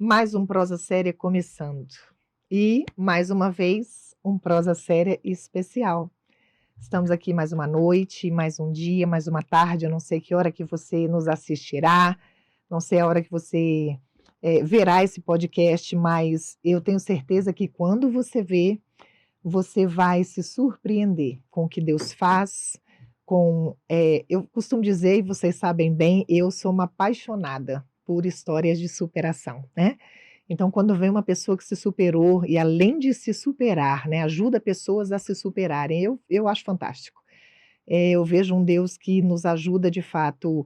Mais um Prosa Séria começando. E, mais uma vez, um Prosa Séria especial. Estamos aqui mais uma noite, mais um dia, mais uma tarde. Eu não sei que hora que você nos assistirá, não sei a hora que você verá esse podcast, mas eu tenho certeza que quando você vê, você vai se surpreender com o que Deus faz. Eu costumo dizer, e vocês sabem bem, eu sou uma apaixonada por histórias de superação, né? Então, quando vem uma pessoa que se superou e além de se superar, né, ajuda pessoas a se superarem, eu acho fantástico. Eu vejo um Deus que nos ajuda de fato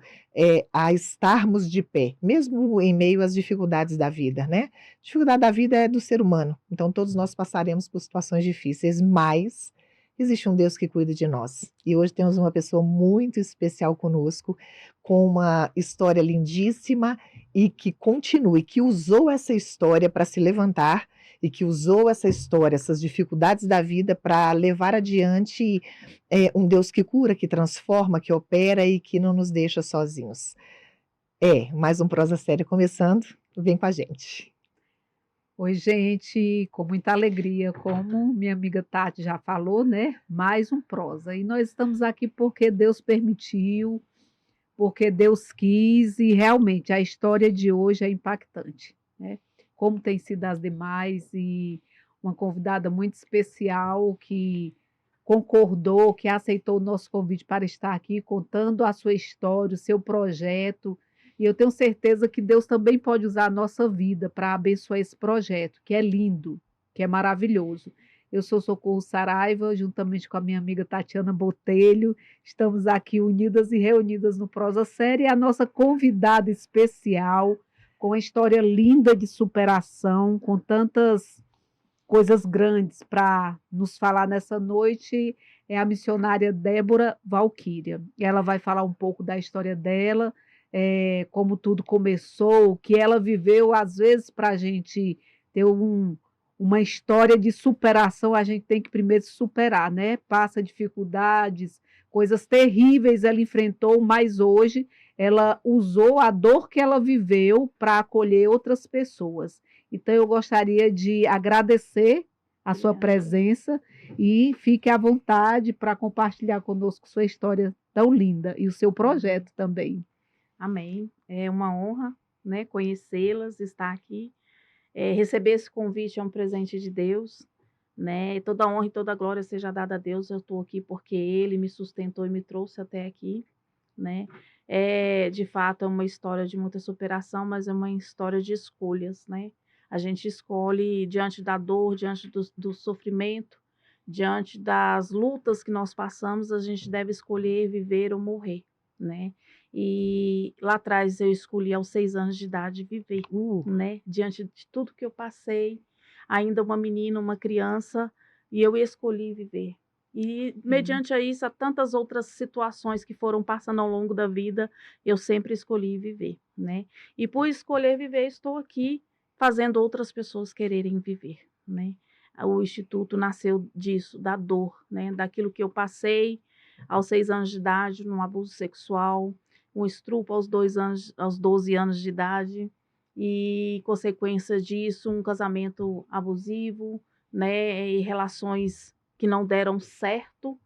a estarmos de pé, mesmo em meio às dificuldades da vida, né? Dificuldade da vida é do ser humano, então todos nós passaremos por situações difíceis, mas existe um Deus que cuida de nós. E hoje temos uma pessoa muito especial conosco, com uma história lindíssima e que continue, que usou essa história para se levantar e que usou essa história, essas dificuldades da vida para levar adiante um Deus que cura, que transforma, que opera e que não nos deixa sozinhos. Mais um Prosa Séria começando, vem com a gente. Oi, gente, com muita alegria, como minha amiga Tati já falou, né? Mais um prosa. E nós estamos aqui porque Deus permitiu, porque Deus quis, e realmente a história de hoje é impactante, né? Como tem sido as demais, e uma convidada muito especial que concordou, que aceitou o nosso convite para estar aqui contando a sua história, o seu projeto. E eu tenho certeza que Deus também pode usar a nossa vida para abençoar esse projeto, que é lindo, que é maravilhoso. Eu sou Socorro Saraiva, juntamente com a minha amiga Tatiana Botelho. Estamos aqui unidas e reunidas no Prosa Séria, e a nossa convidada especial, com uma história linda de superação, com tantas coisas grandes para nos falar nessa noite, é a missionária Débora Valquíria. Ela vai falar um pouco da história dela, como tudo começou, o que ela viveu. Às vezes, para a gente ter uma história de superação, a gente tem que primeiro se superar, né? Passa dificuldades, coisas terríveis ela enfrentou, mas hoje ela usou a dor que ela viveu para acolher outras pessoas. Então, eu gostaria de agradecer a sua presença e fique à vontade para compartilhar conosco sua história tão linda e o seu projeto também. Amém. É uma honra, né, conhecê-las, estar aqui. Receber esse convite é um presente de Deus, né? Toda honra e toda glória seja dada a Deus. Eu estou aqui porque Ele me sustentou e me trouxe até aqui, né? De fato, é uma história de muita superação, mas é uma história de escolhas, né? A gente escolhe diante da dor, diante do sofrimento, diante das lutas que nós passamos, a gente deve escolher viver ou morrer, né? E lá atrás eu escolhi aos 6 anos de idade viver, né? Diante de tudo que eu passei, ainda uma menina, uma criança, e eu escolhi viver. E mediante a isso, há tantas outras situações que foram passando ao longo da vida, eu sempre escolhi viver, né? E por escolher viver, estou aqui fazendo outras pessoas quererem viver, né? O Instituto nasceu disso, da dor, né? Daquilo que eu passei aos 6 anos de idade, num abuso sexual, um estupro aos 12 anos de idade, e consequência disso, um casamento abusivo, né? E relações que não deram certo,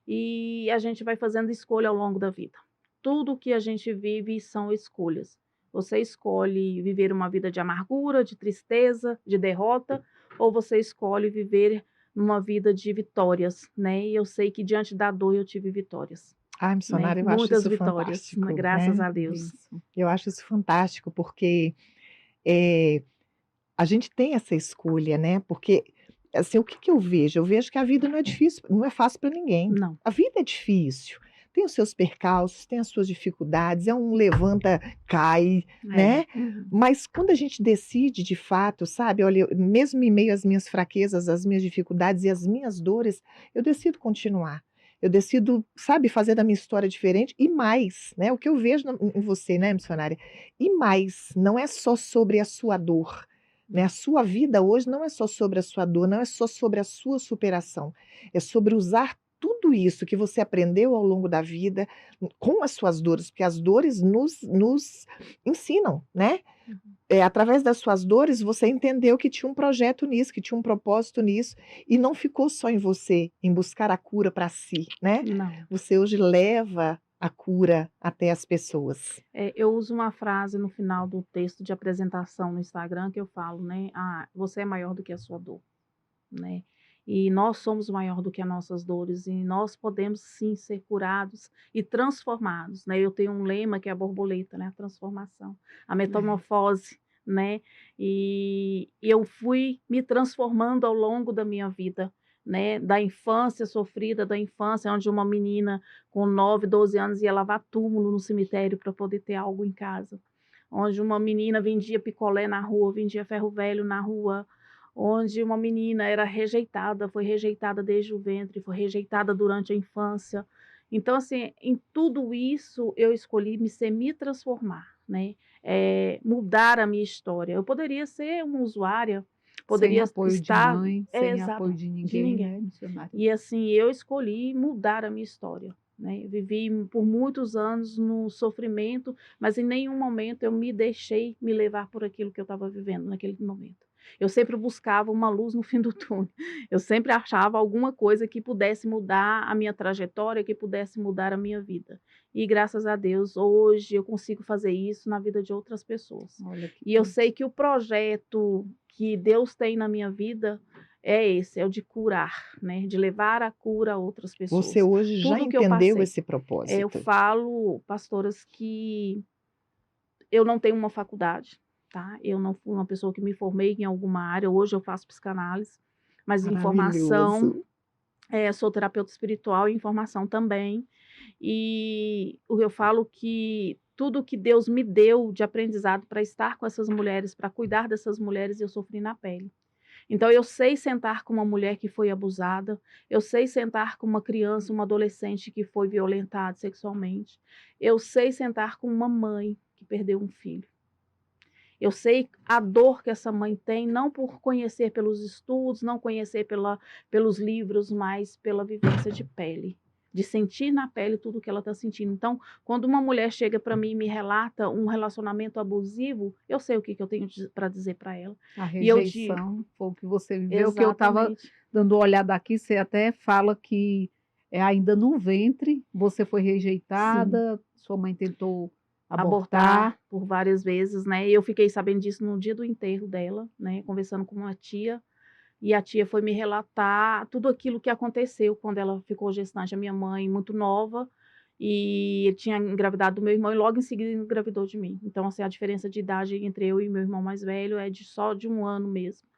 e a gente vai fazendo escolha ao longo da vida. Tudo que a gente vive são escolhas. Você escolhe viver uma vida de amargura, de tristeza, de derrota, ou você escolhe viver numa vida de vitórias, né? E eu sei que diante da dor eu tive vitórias. Missionária, eu acho Muitas isso vitórias, fantástico, graças né? a Deus. Isso. Eu acho isso fantástico, porque a gente tem essa escolha, né? Porque, assim, o que que eu vejo? Eu vejo que a vida não é difícil, não é fácil para ninguém. Não. A vida é difícil, tem os seus percalços, tem as suas dificuldades, é um levanta, cai, né? Mas quando a gente decide de fato, sabe, olha, mesmo em meio às minhas fraquezas, às minhas dificuldades e às minhas dores, eu decido continuar. Eu decido, sabe, fazer da minha história diferente e mais, né? O que eu vejo em você, né, missionária? E mais, não é só sobre a sua dor, né? A sua vida hoje não é só sobre a sua dor, não é só sobre a sua superação, é sobre usar tudo isso que você aprendeu ao longo da vida com as suas dores, porque as dores nos ensinam, né? Através das suas dores, você entendeu que tinha um projeto nisso, que tinha um propósito nisso, e não ficou só em você, em buscar a cura para si, né. Não. Você hoje leva a cura até as pessoas. Eu uso uma frase no final do texto de apresentação no Instagram que eu falo, né: "Ah, você é maior do que a sua dor", né. E nós somos maior do que as nossas dores e nós podemos sim ser curados e transformados, né. Eu tenho um lema que é a borboleta, né, a transformação, a É. metamorfose, né. E eu fui me transformando ao longo da minha vida, né, da infância sofrida, da infância onde uma menina com 9, 12 anos ia lavar túmulo no cemitério para poder ter algo em casa, onde uma menina vendia picolé na rua, vendia ferro velho na rua, onde uma menina era rejeitada, foi rejeitada desde o ventre, foi rejeitada durante a infância. Então, assim, em tudo isso eu escolhi me transformar, né, mudar a minha história. Eu poderia ser uma usuária, Sem poderia apoio de estar mãe, sem exato, apoio de de ninguém, ninguém. né, missionária? E assim, eu escolhi mudar a minha história, né. Eu vivi por muitos anos no sofrimento, mas em nenhum momento eu me deixei me levar por aquilo que eu estava vivendo naquele momento. Eu sempre buscava uma luz no fim do túnel. Eu sempre achava alguma coisa que pudesse mudar a minha trajetória, que pudesse mudar a minha vida. E graças a Deus, hoje eu consigo fazer isso na vida de outras pessoas. Olha que E eu sei bênção. que o projeto que Deus tem na minha vida é esse, é o de curar, né, de levar a cura a outras Você pessoas. hoje já Tudo que eu entendeu passei. esse Eu propósito. falo, pastoras, que eu não tenho uma faculdade, tá, eu não fui uma pessoa que me formei em alguma área, hoje eu faço psicanálise, mas em formação, Maravilhoso. sou terapeuta espiritual em formação também, e o eu falo que tudo que Deus me deu de aprendizado para estar com essas mulheres, para cuidar dessas mulheres, eu sofri na pele. Então eu sei sentar com uma mulher que foi abusada, eu sei sentar com uma criança, uma adolescente que foi violentada sexualmente, eu sei sentar com uma mãe que perdeu um filho. Eu sei a dor que essa mãe tem, não por conhecer pelos estudos, não conhecer pelos livros, mas pela vivência de pele, de sentir na pele tudo o que ela está sentindo. Então, quando uma mulher chega para mim e me relata um relacionamento abusivo, eu sei o que eu tenho para dizer para ela. A E eu digo, rejeição foi o que você viveu, que eu estava exatamente. dando uma olhada aqui, você até fala que, ainda no ventre você foi Sim, rejeitada, sua mãe tentou abortar abortar. por várias vezes, né, e eu fiquei sabendo disso no dia do enterro dela, né, conversando com uma tia, e a tia foi me relatar tudo aquilo que aconteceu quando ela ficou gestante, a minha mãe muito nova, e ele tinha engravidado do meu irmão e logo em seguida engravidou de mim. Então, assim, a diferença de idade entre eu e meu irmão mais velho é de só de 1 ano mesmo.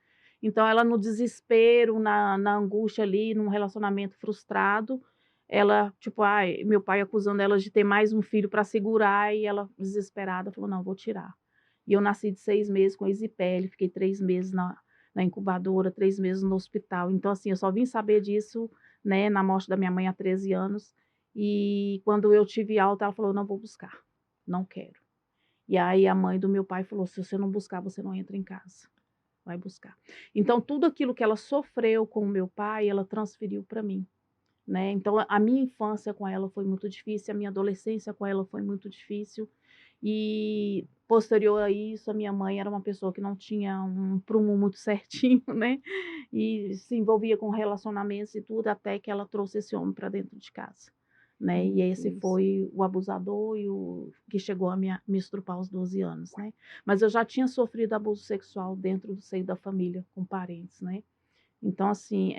Então ela no desespero, na angústia ali, num relacionamento frustrado, ela, tipo, ai, meu pai acusando ela de ter mais um filho para segurar e ela desesperada falou: "Não, vou tirar". E eu nasci de 6 meses com erisipele, fiquei 3 meses na incubadora, 3 meses no hospital. Então, assim, eu só vim saber disso, né, na morte da minha mãe há 13 anos, e quando eu tive alta ela falou: "Não vou buscar, não quero". E aí a mãe do meu pai falou: "Se você não buscar, você não entra em casa". Vai buscar. Então tudo aquilo que ela sofreu com o meu pai, ela transferiu para mim, né. Então a minha infância com ela foi muito difícil, a minha adolescência com ela foi muito difícil, e posterior a isso, a minha mãe era uma pessoa que não tinha um prumo muito certinho, né, e se envolvia com relacionamentos e tudo, até que ela trouxe esse homem para dentro de casa, né, e Meu esse Deus. foi o abusador e o que chegou a me estrupar aos 12 anos, né. Mas eu já tinha sofrido abuso sexual dentro do seio da família, com parentes, né. Então assim,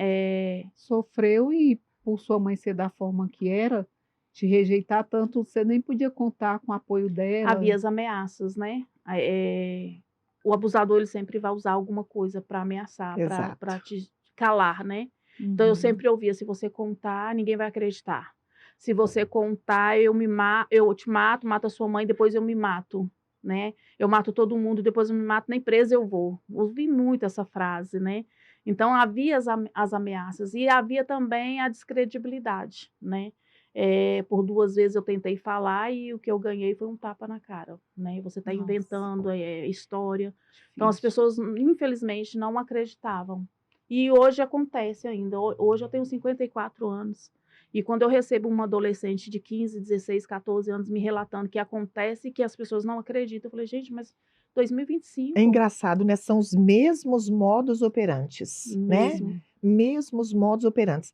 Sofreu e por sua mãe ser da forma que era, te rejeitar tanto, você nem podia contar com o apoio havia dela. as ameaças, né. O abusador ele sempre vai usar alguma coisa para ameaçar, para Exato. te calar, né. Então eu Uhum. sempre ouvia: "Se você contar, ninguém vai acreditar. Se você contar, eu te mato, mato a sua mãe, depois eu me mato, né. Eu mato todo mundo, depois eu me mato, nem presa eu vou". Ouvi muito essa frase, né. Então havia as ameaças e havia também a descredibilidade, né. Por 2 vezes eu tentei falar e o que eu ganhei foi um tapa na cara, né, você está Nossa, inventando, história. Então as difícil. pessoas infelizmente não acreditavam. E hoje acontece ainda, hoje eu tenho 54 anos, e quando eu recebo uma adolescente de 15, 16, 14 anos me relatando que acontece e que as pessoas não acreditam, eu falei: "Gente, mas 2025. É engraçado, né? São os mesmos modus operantes, né? Mesmo. Mesmos modus operantes.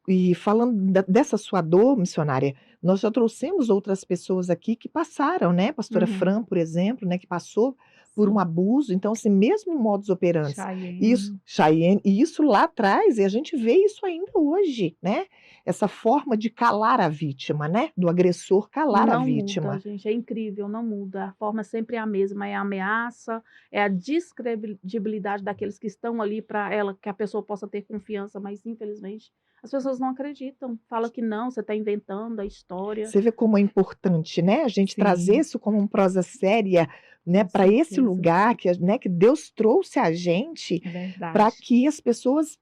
E falando dessa sua dor, missionária, nós já trouxemos outras pessoas aqui que passaram, né? Pastora Uhum. Fran, por exemplo, né? Que passou por um Sim. abuso. Então, assim, mesmo modus operantes. Isso, Chayenne. Chayenne, e isso lá atrás, e a gente vê isso ainda hoje, né? Essa forma de calar a vítima, né? Do agressor calar a Não muda, vítima. gente, é incrível, não muda. A forma sempre é a mesma, é a ameaça, é a descredibilidade daqueles que estão ali para ela, que a pessoa possa ter confiança, mas infelizmente as pessoas não acreditam. Fala que não, você está inventando a história. Você vê como é importante, né? A gente trazer Sim, isso como uma prosa séria, né? com Para esse certeza. lugar né? Que Deus trouxe a gente É para verdade. que as Para pessoas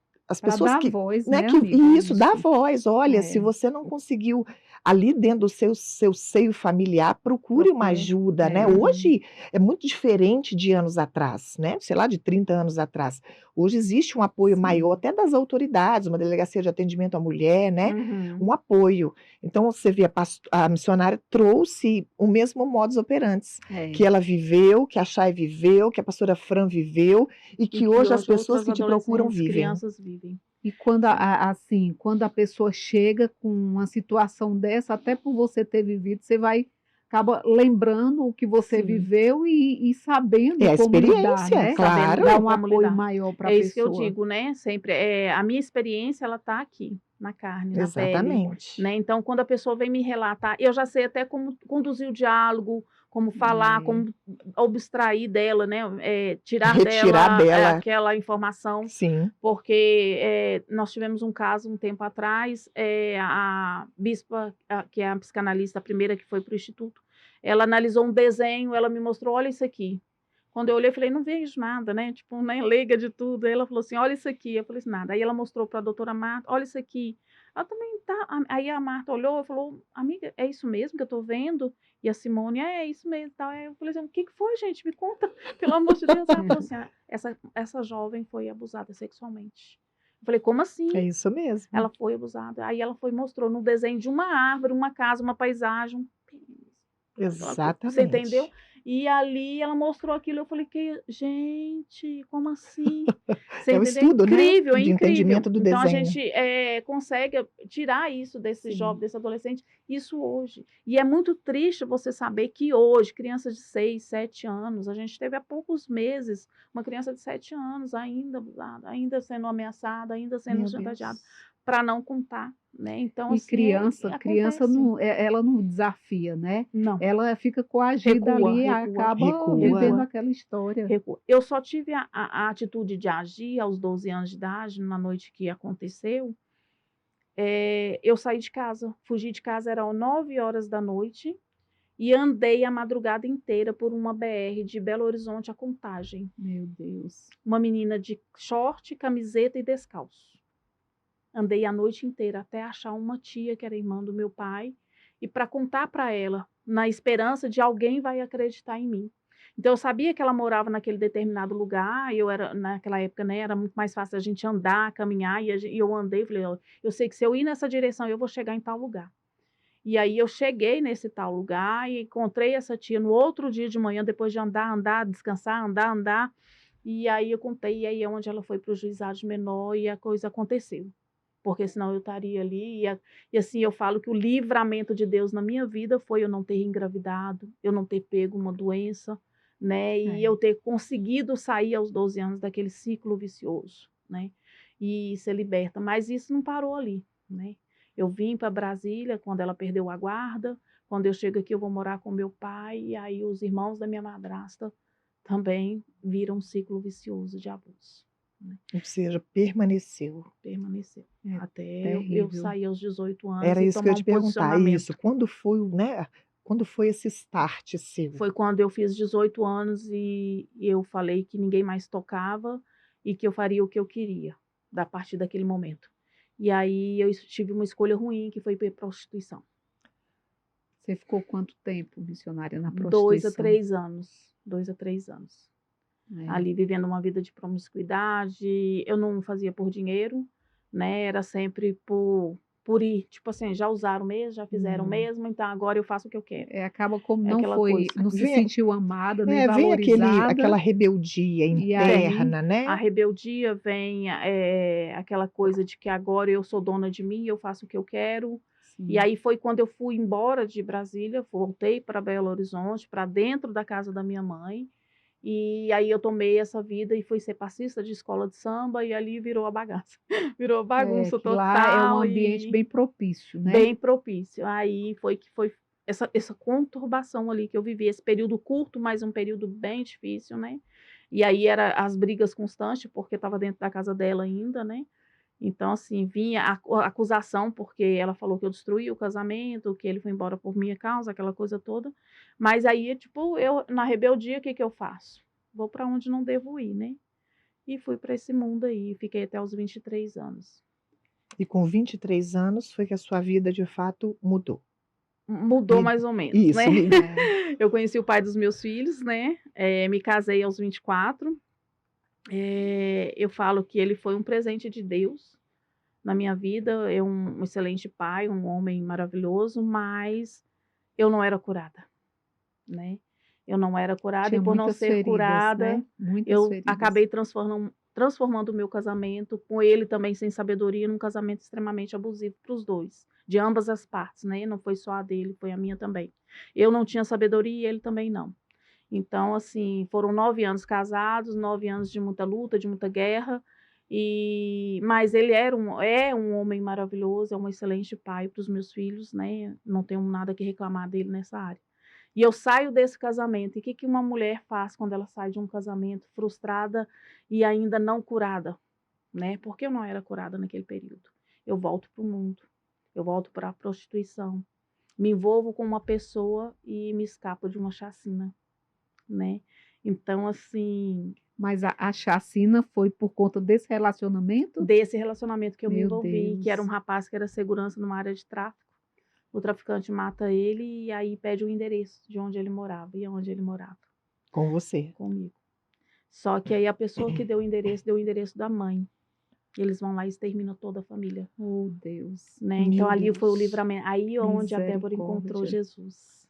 dar que, voz, né? né, Que amiga? e isso dá Isso. voz. Olha, se É. você não conseguiu ali dentro do seu seio familiar, procure uma Procura. ajuda, né? É. Hoje é muito diferente de anos atrás, né? Sei lá, de 30 anos atrás. Hoje existe um apoio Sim. maior até das autoridades, uma delegacia de atendimento à mulher, né? Uhum. Um apoio. Então, você vê, a missionária trouxe o mesmo modus operandi que É. ela viveu, que a Chay viveu, que a pastora Fran viveu, e E que que hoje as hoje pessoas outras que te procuram adolescentes, vivem. crianças vivem. E quando assim, quando a pessoa chega com uma situação dessa, até por você ter vivido, você acaba lembrando o que você Sim. viveu e sabendo É a como lidar, experiência, né? claro. Dar Sabendo um como apoio lidar. maior para a É isso que eu pessoa. digo, né? Sempre. A minha experiência, ela está aqui, na carne, na pele. Exatamente. Né? Então, quando a pessoa vem me relatar, eu já sei até como conduzir o diálogo, como falar, É. como abstrair dela, né? Tirar Retirar dela dela, aquela informação, sim. porque nós tivemos um caso um tempo atrás, a bispa, que é a psicanalista, a primeira que foi para o instituto, ela analisou um desenho, ela me mostrou, olha isso aqui. Quando eu olhei, eu falei, não vejo nada, né? Tipo, nem leiga de tudo. Aí ela falou assim, olha isso aqui. Eu falei assim, nada. Aí ela mostrou para a doutora Marta, olha isso aqui. Ela também tá. Aí a Marta olhou e falou, amiga, é isso mesmo que eu tô vendo? E a Simone, é isso mesmo. Tal. Aí eu falei assim, o que foi, gente? Me conta, pelo amor de Deus. Ela falou assim, essa jovem foi abusada sexualmente. Eu falei, como assim? É isso mesmo. Ela foi abusada. Aí ela mostrou no desenho de uma árvore, uma casa, uma paisagem, um pênis. Você entendeu? Exatamente. E ali ela mostrou aquilo, eu falei que, gente, como assim? Você É o entendeu? É estudo, né? incrível, é De incrível. entendimento do Então a desenho. gente consegue tirar isso desse jovem, Sim. desse adolescente, isso hoje. E é muito triste você saber que hoje, crianças de 6, 7 anos, a gente teve há poucos meses uma criança de 7 anos ainda abusada, ainda sendo ameaçada, ainda sendo Meu chantageada, Deus. para não contar, né? Então, E assim, criança acontece. não, ela não desafia, né? Não. Ela fica coagida Recua, ali e recua, acaba Recua. vivendo aquela história. Eu só tive a atitude de agir aos 12 anos de idade, na noite que aconteceu. Eu saí de casa, fugi de casa, eram 9 horas da noite, e andei a madrugada inteira por uma BR de Belo Horizonte a Contagem. Meu Deus. Uma menina de short, camiseta e descalço. Andei a noite inteira até achar uma tia que era irmã do meu pai, e para contar para ela, na esperança de alguém vai acreditar em mim. Então eu sabia que ela morava naquele determinado lugar, e eu era, naquela época, né, era muito mais fácil a gente andar, caminhar, e eu andei, falei, eu sei que se eu ir nessa direção, eu vou chegar em tal lugar. E aí eu cheguei nesse tal lugar e encontrei essa tia no outro dia de manhã, depois de andar, descansar, andar, e aí eu contei, e aí é onde ela foi para o juizado de menor e a coisa aconteceu. Porque senão eu estaria ali, e assim eu falo que o livramento de Deus na minha vida foi eu não ter engravidado, eu não ter pego uma doença, né, e eu ter conseguido sair aos 12 anos daquele ciclo vicioso, né, e ser liberta. Mas isso não parou ali, né. Eu vim para Brasília quando ela perdeu a guarda, quando eu chego aqui eu vou morar com meu pai, e aí os irmãos da minha madrasta também viram um ciclo vicioso de abuso, né. Ou seja, permaneceu. Permaneceu. É Até eu terrível. sair aos 18 anos Era e isso que eu tomar ia um te perguntar. Isso. posicionamento. Quando foi, né? Quando foi esse start seu? Foi quando eu fiz 18 anos e eu falei que ninguém mais tocava e que eu faria o que eu queria, a partir daquele momento. E aí eu tive uma escolha ruim, que foi ir pra prostituição. Você ficou quanto tempo, missionária, na 2 a prostituição? 3 anos. 2 a 3 anos. É. Ali vivendo uma vida de promiscuidade. Eu não fazia por dinheiro, né? Era sempre por ir, tipo assim, já usaram mesmo, já fizeram Uhum. mesmo, então agora eu faço o que eu quero. Acaba como É não aquela foi, coisa. não se Vem- sentiu amada nem vem aquela valorizada. rebeldia E aí, interna, A né? rebeldia vem, aquela coisa de que agora eu sou dona de mim, eu faço o que eu quero. sim, E aí foi quando eu fui embora de Brasília, voltei para Belo Horizonte, para dentro da casa da minha mãe. E aí eu tomei essa vida e fui ser passista de escola de samba e ali virou a bagaça. Virou bagunça que lá é um total ambiente e bem propício, né? bem propício. Aí foi que foi essa conturbação ali que eu vivi, esse período curto, mas um período bem difícil, né? E aí era as brigas constantes, porque estava dentro da casa dela ainda, né? Então, assim, vinha a acusação, porque ela falou que eu destruí o casamento, que ele foi embora por minha causa, aquela coisa toda. Mas aí, tipo, eu, na rebeldia, o que que eu faço? Vou para onde não devo ir, né? E fui para esse mundo aí, fiquei até os 23 anos. E com 23 anos foi que a sua vida de fato mudou. Mudou Me- mais ou menos, Isso, né? É. Eu conheci o pai dos meus filhos, né? Me casei aos 24. Eu falo que ele foi um presente de Deus na minha vida. É um excelente pai, um homem maravilhoso, mas eu não era curada, né? Eu não era curada e Tinha por não muitas ser feridas, curada, né? Muitas eu feridas. acabei transformando o meu casamento, com ele também sem sabedoria, num casamento extremamente abusivo para os dois, de ambas as partes, né? Não foi só a dele, foi a minha também. Eu não tinha sabedoria e ele também não. Então, assim, foram 9 anos casados, 9 anos de muita luta, de muita guerra, mas ele é um homem maravilhoso, é um excelente pai para os meus filhos, né? Não tenho nada que reclamar dele nessa área. E eu saio desse casamento. E o que que uma mulher faz quando ela sai de um casamento frustrada e ainda não curada, né? Porque eu não era curada naquele período. Eu volto para o mundo, eu volto para a prostituição, me envolvo com uma pessoa e me escapo de uma chacina, né? Então, assim, Mas a chacina foi por conta desse relacionamento? desse relacionamento que eu me Meu envolvi, que era um Deus. rapaz que era segurança numa área de tráfico. O traficante mata ele e aí pede o endereço de onde ele morava e onde ele morava com você. comigo. Só que aí a pessoa que deu o endereço da mãe. Eles vão lá e exterminam toda a família, Oh, Deus. né? Então Meu ali foi o Deus. livramento. Aí é onde a Débora encontrou Misericórdia. Jesus.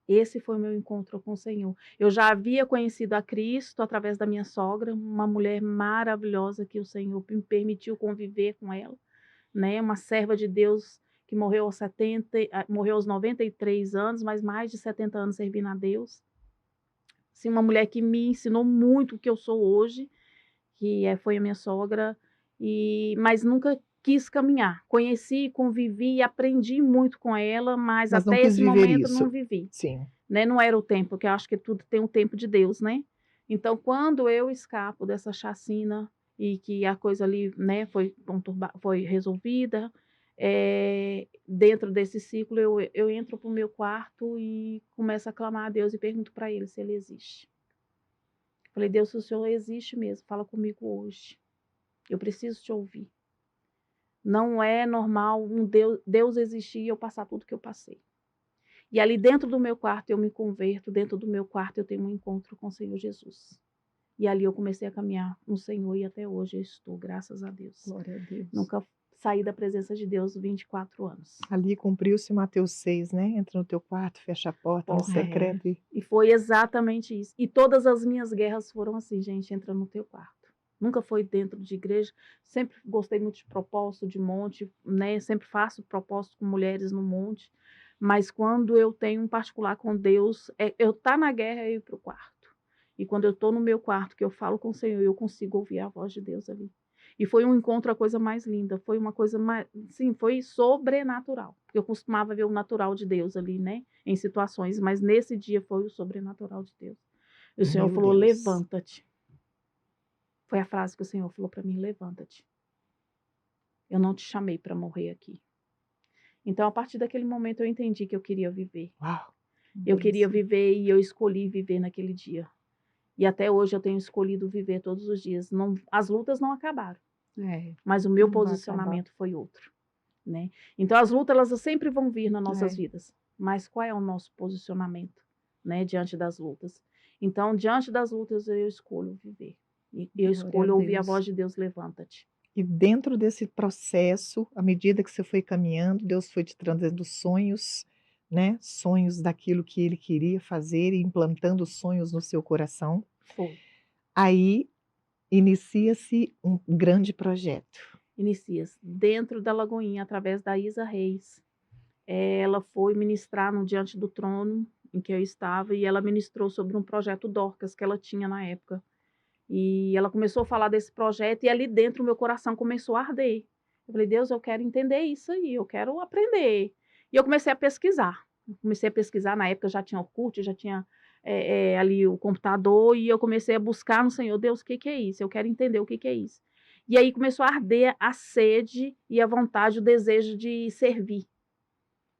Esse foi o meu encontro com o Senhor. Eu já havia conhecido a Cristo através da minha sogra, uma mulher maravilhosa que o Senhor me permitiu conviver com ela, né? Uma serva de Deus que morreu aos 93 anos, mas mais de 70 anos servindo a Deus. Assim, uma mulher que me ensinou muito o que eu sou hoje, foi a minha sogra, mas nunca quis caminhar. Conheci, convivi e aprendi muito com ela, mas Mas não até quis esse viver momento não isso. vivi, Sim. né? Não era o tempo, porque eu acho que tudo tem um tempo de Deus, né? Então, quando eu escapo dessa chacina e que a coisa ali, né, foi resolvida, dentro desse ciclo eu entro para o meu quarto e começo a clamar a Deus e pergunto para ele se ele existe. Falei, Deus, se o Senhor existe mesmo, fala comigo hoje. Eu preciso te ouvir. Não é normal Deus existir e eu passar tudo que eu passei. E ali dentro do meu quarto eu me converto, dentro do meu quarto eu tenho um encontro com o Senhor Jesus. E ali eu comecei a caminhar no Senhor e até hoje eu estou, graças a Deus. Glória a Deus. Nunca saí da presença de Deus 24 anos. Ali cumpriu-se Mateus 6, né? Entra no teu quarto, fecha a porta no secreto. E foi exatamente isso. E todas as minhas guerras foram assim, gente, entra no teu quarto. Nunca foi dentro de igreja. Sempre gostei muito de propósito, de monte, né? Sempre faço propósito com mulheres no monte. Mas quando eu tenho um particular com Deus, eu tá na guerra e ir para o quarto. E quando eu estou no meu quarto, que eu falo com o Senhor, eu consigo ouvir a voz de Deus ali. E foi um encontro, a coisa mais linda. Foi uma coisa mais, sim, foi sobrenatural. Porque eu costumava ver o natural de Deus ali, né? Em situações, mas nesse dia foi o sobrenatural de Deus. E o Senhor Meu falou: Deus. levanta-te. Foi a frase que o Senhor falou para mim: levanta-te. Eu não te chamei para morrer aqui. Então, a partir daquele momento, eu entendi que eu queria viver. Uau. Eu queria viver e eu escolhi viver naquele dia. E até hoje eu tenho escolhido viver todos os dias. Não, as lutas não acabaram, mas o meu Não vai posicionamento foi outro, né? Então, as lutas elas sempre vão vir nas nossas vidas. Mas qual é o nosso posicionamento, né, diante das lutas? Então, diante das lutas, eu escolho viver. E eu escolho ouvir a voz de Deus, levanta-te. E dentro desse processo, à medida que você foi caminhando, Deus foi te trazendo sonhos, né, sonhos daquilo que Ele queria fazer e implantando sonhos no seu coração. Foi. Aí inicia-se um grande projeto. Inicia-se dentro da Lagoinha, através da Isa Reis. Ela foi ministrar no Diante do Trono, em que eu estava, e ela ministrou sobre um projeto Dorcas que ela tinha na época. E ela começou a falar desse projeto e ali dentro o meu coração começou a arder. Eu falei, Deus, eu quero entender isso aí, eu quero aprender. E eu comecei a pesquisar. Na época já tinha Orkut, já tinha ali o computador, e eu comecei a buscar no Senhor, Deus, o que que é isso? Eu quero entender o que que é isso. E aí começou a arder a sede e a vontade, o desejo de servir.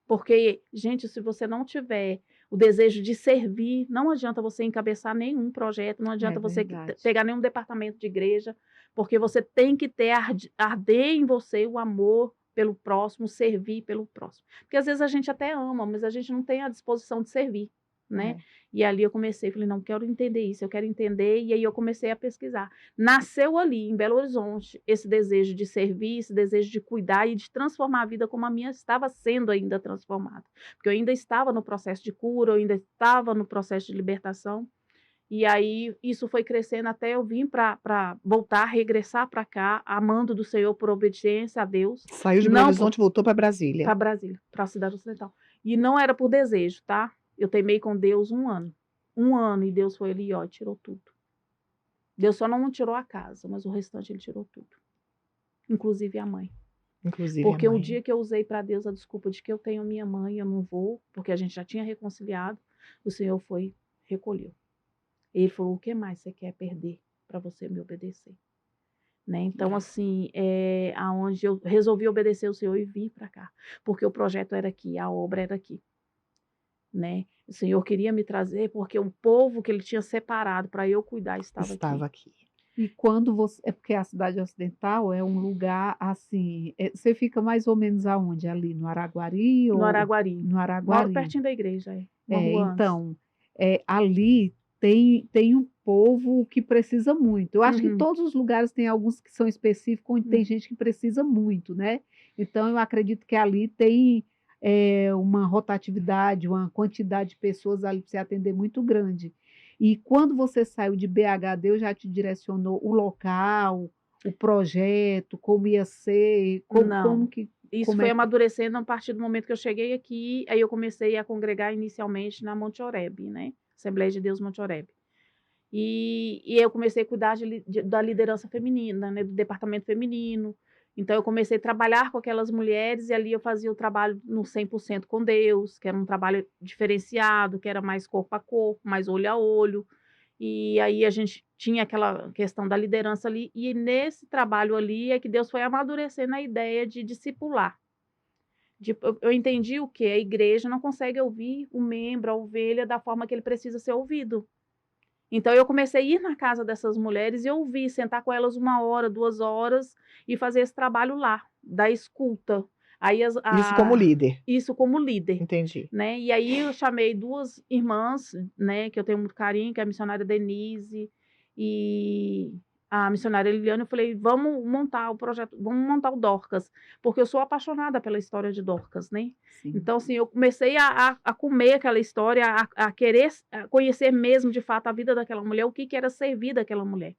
Porque, gente, se você não tiver o desejo de servir, não adianta você encabeçar nenhum projeto, não adianta você verdade. pegar nenhum departamento de igreja, porque você tem que ter arder em você o amor pelo próximo, servir pelo próximo. Porque às vezes a gente até ama, mas a gente não tem a disposição de servir, né? E ali eu comecei, falei, não, quero entender isso, eu quero entender, e aí eu comecei a pesquisar. Nasceu ali, em Belo Horizonte, esse desejo de servir, esse desejo de cuidar e de transformar a vida como a minha estava sendo ainda transformada. Porque eu ainda estava no processo de cura, eu ainda estava no processo de libertação. E aí isso foi crescendo até eu vir para voltar, regressar para cá, amando do Senhor por obediência a Deus. Saiu de Belo Não Horizonte e voltou para Brasília. para Brasília, para a cidade ocidental. E não era por desejo, tá? Eu teimei com Deus 1 ano. 1 ano, e Deus foi ali, ó, tirou tudo. Deus só não tirou a casa, mas o restante ele tirou tudo. Inclusive a mãe. Inclusive Porque a o mãe. dia que eu usei para Deus a desculpa de que eu tenho minha mãe, eu não vou, porque a gente já tinha reconciliado, o Senhor foi, recolheu. Ele falou, o que mais você quer perder para você me obedecer? Né? Então, assim, aonde eu resolvi obedecer o Senhor e vim para cá, porque o projeto era aqui, a obra era aqui. Né? O Senhor queria me trazer porque o povo que ele tinha separado para eu cuidar estava aqui. E quando você. É porque a cidade ocidental é um lugar assim. Você fica mais ou menos aonde? Ali no Araguari No ou Araguari. no Moro Araguari? pertinho da igreja, uma rua antes. Então, ali tem um povo que precisa muito. Eu acho que em Uhum. todos os lugares tem alguns que são específicos, onde tem Uhum. gente que precisa muito, né? Então, eu acredito que ali tem uma rotatividade, uma quantidade de pessoas ali para você atender muito grande. E quando você saiu de BH, Deus já te direcionou o local, o projeto, como ia ser, Não. Isso como foi é que... amadurecendo a partir do momento que eu cheguei aqui, aí eu comecei a congregar inicialmente na Monte Oreb, né? Assembleia de Deus Monte Oreb. E eu comecei a cuidar da liderança feminina, né? Do departamento feminino. Então, eu comecei a trabalhar com aquelas mulheres e ali eu fazia o trabalho no 100% com Deus, que era um trabalho diferenciado, que era mais corpo a corpo, mais olho a olho. E aí a gente tinha aquela questão da liderança ali, e nesse trabalho ali é que Deus foi amadurecendo a ideia de discipular. Eu entendi o que a igreja não consegue ouvir o membro, a ovelha, da forma que ele precisa ser ouvido. Então eu comecei a ir na casa dessas mulheres e ouvir, sentar com elas 1 hora, 2 horas e fazer esse trabalho lá, da escuta. Aí Isso como líder. Isso como líder. Entendi. Né? E aí eu chamei 2 irmãs, né, que eu tenho muito carinho, que é a missionária Denise e a missionária Liliana. Eu falei, vamos montar o projeto, vamos montar o Dorcas, porque eu sou apaixonada pela história de Dorcas, né? Sim. Então, assim, eu comecei a comer aquela história, a querer conhecer mesmo, de fato, a vida daquela mulher, o que era servir daquela mulher.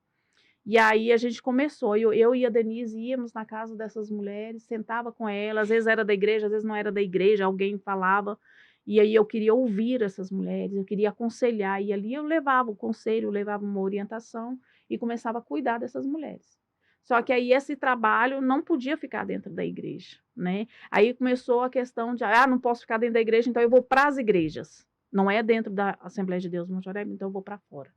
E aí a gente começou, eu e a Denise íamos na casa dessas mulheres, sentava com elas, às vezes era da igreja, às vezes não era da igreja, alguém falava, e aí eu queria ouvir essas mulheres, eu queria aconselhar, e ali eu levava o conselho, eu levava uma orientação e começava a cuidar dessas mulheres. Só que aí esse trabalho não podia ficar dentro da igreja, né? Aí começou a questão de, não posso ficar dentro da igreja, então eu vou para as igrejas. Não é dentro da Assembleia de Deus Monte Oreb, então eu vou para fora.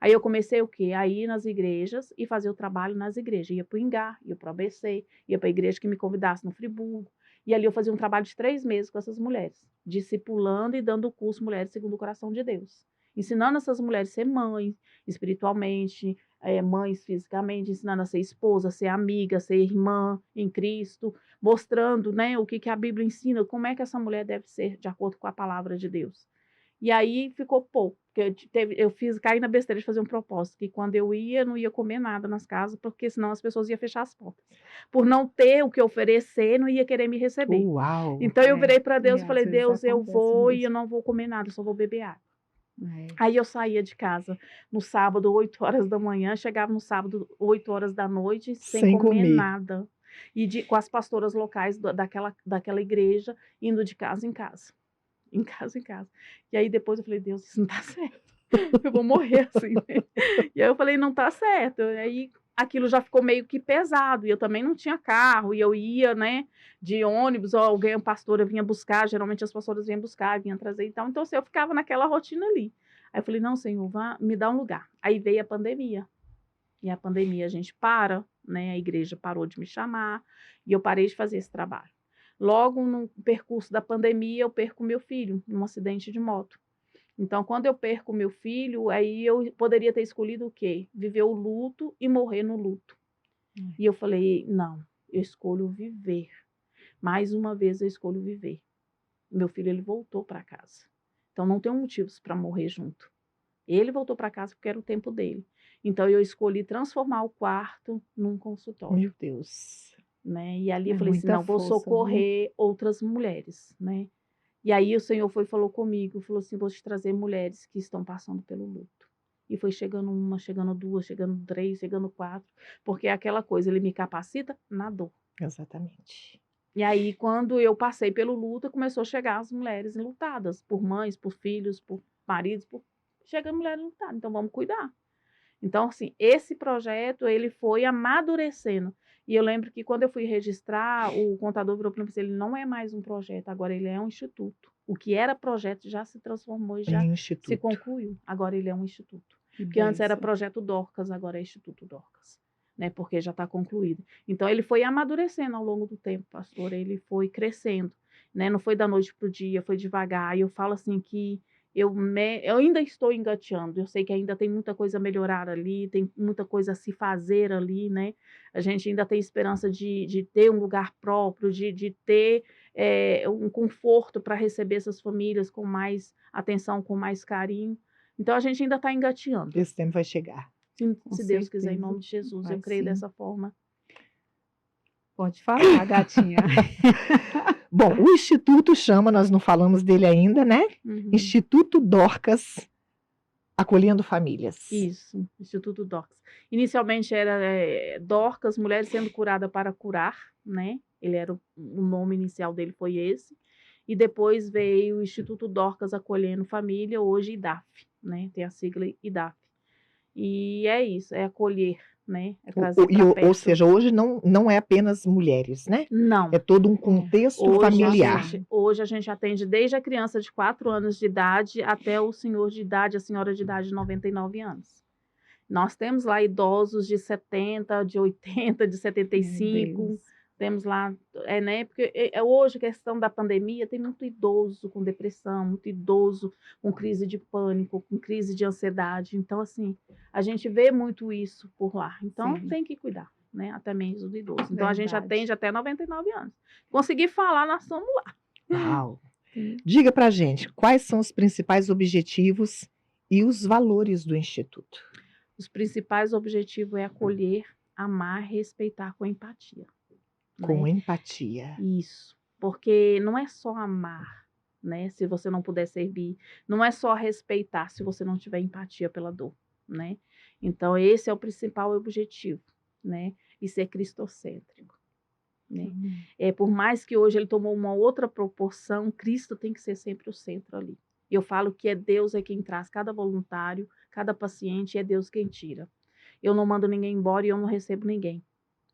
Aí eu comecei o quê? A ir nas igrejas e fazer o trabalho nas igrejas. Ia para o Ingá, ia para o ABC, ia para a igreja que me convidasse no Friburgo. E ali eu fazia um trabalho de 3 meses com essas mulheres, discipulando e dando o curso Mulheres Segundo o Coração de Deus. Ensinando essas mulheres a ser mães, espiritualmente, mães fisicamente, ensinando a ser esposa, a ser amiga, a ser irmã em Cristo, mostrando, né, o que a Bíblia ensina, como é que essa mulher deve ser de acordo com a palavra de Deus. E aí ficou pouco, porque caí na besteira de fazer um propósito, que quando eu ia, não ia comer nada nas casas, porque senão as pessoas iam fechar as portas. Por não ter o que oferecer, não ia querer me receber. Uau! Então eu virei para E Deus e às falei, vezes Deus, eu acontece vou e mesmo. eu não vou comer nada, eu só vou beber água. É. Aí eu saía de casa no sábado, 8 horas da manhã, chegava no sábado, 8 horas da noite, sem Sem comer comer. nada. E com as pastoras locais daquela igreja, indo de casa em casa. Em casa em casa. E aí depois eu falei, Deus, isso não tá certo. Eu vou morrer assim, né? E aí eu falei, não tá certo. E aí aquilo já ficou meio que pesado. E eu também não tinha carro. E eu ia, né, de ônibus, ou alguém, um pastor, vinha buscar. Geralmente as pastoras vinham buscar, vinham trazer e tal. Então, assim, eu ficava naquela rotina ali. Aí eu falei, não, Senhor, me dá um lugar. Aí veio a pandemia. E a pandemia a gente para, né? A igreja parou de me chamar. E eu parei de fazer esse trabalho. Logo no percurso da pandemia, eu perco meu filho num acidente de moto. Então, quando eu perco meu filho, aí eu poderia ter escolhido o quê? Viver o luto e morrer no luto. E eu falei, não, eu escolho viver. Mais uma vez eu escolho viver. Meu filho, ele voltou para casa. Então, não tenho motivos para morrer junto. Ele voltou para casa porque era o tempo dele. Então, eu escolhi transformar o quarto num consultório. Meu Deus. Né? E ali eu É falei assim, muita não, vou força, viu? socorrer outras mulheres, né? E aí o Senhor falou comigo, falou assim, vou te trazer mulheres que estão passando pelo luto. E foi chegando uma, chegando duas, chegando três, chegando quatro, porque é aquela coisa, ele me capacita na dor. Exatamente. E aí, quando eu passei pelo luto, começou a chegar as mulheres enlutadas, por mães, por filhos, por maridos, chega a mulher enlutada, então vamos cuidar. Então, assim, esse projeto, ele foi amadurecendo. E eu lembro que quando eu fui registrar, o contador virou para mim e disse, ele não é mais um projeto, agora ele é um instituto. O que era projeto já se transformou e já Em se instituto. concluiu. Agora ele é um instituto. Que Porque antes era bênção. projeto Dorcas, agora é Instituto Dorcas. Né, porque já está concluído. Então, ele foi amadurecendo ao longo do tempo, pastor. Ele foi crescendo. Né? Não foi da noite para o dia, foi devagar. E eu falo assim que eu ainda estou engateando, eu sei que ainda tem muita coisa a melhorar ali, tem muita coisa a se fazer ali, né? A gente ainda tem esperança de ter um lugar próprio, de ter um conforto para receber essas famílias com mais atenção, com mais carinho. Então, a gente ainda está engateando. Esse tempo vai chegar. Se Deus quiser, em certeza. nome de Jesus, Vai eu creio sim. dessa forma. Pode falar, gatinha. Bom, o Instituto chama, nós não falamos dele ainda, né? Uhum. Instituto Dorcas, acolhendo famílias. Isso, Instituto Dorcas. Inicialmente era Dorcas, Mulheres Sendo Curada para Curar, né? Ele era o nome inicial dele foi esse. E depois veio o Instituto Dorcas Acolhendo Família, hoje IDAF, né? Tem a sigla IDAF. E é isso, é acolher, né? É trazer para perto. Ou seja, hoje não é apenas mulheres, né? Não. É todo um contexto familiar. Hoje a gente atende desde a criança de 4 anos de idade até o senhor de idade, a senhora de idade de 99 anos. Nós temos lá idosos de 70, de 80, de 75. Temos lá, né? Porque hoje, a questão da pandemia, tem muito idoso com depressão, muito idoso com crise de pânico, com crise de ansiedade. Então, assim, a gente vê muito isso por lá. Então, Sim. tem que cuidar, né? Até mesmo do idoso. Então, a gente Verdade. atende até 99 anos. Conseguir falar, nós estamos lá. Uau! Sim. Diga pra gente, quais são os principais objetivos e os valores do Instituto? Os principais objetivos é acolher, amar, respeitar com empatia. Com né? empatia. Isso, porque não é só amar, né? Se você não puder servir, não é só respeitar se você não tiver empatia pela dor, né? Então esse é o principal objetivo, né? E ser cristocêntrico, né? Por mais que hoje ele tomou uma outra proporção, Cristo tem que ser sempre o centro ali. Eu falo que Deus é quem traz cada voluntário, cada paciente, é Deus quem tira. Eu não mando ninguém embora e eu não recebo ninguém.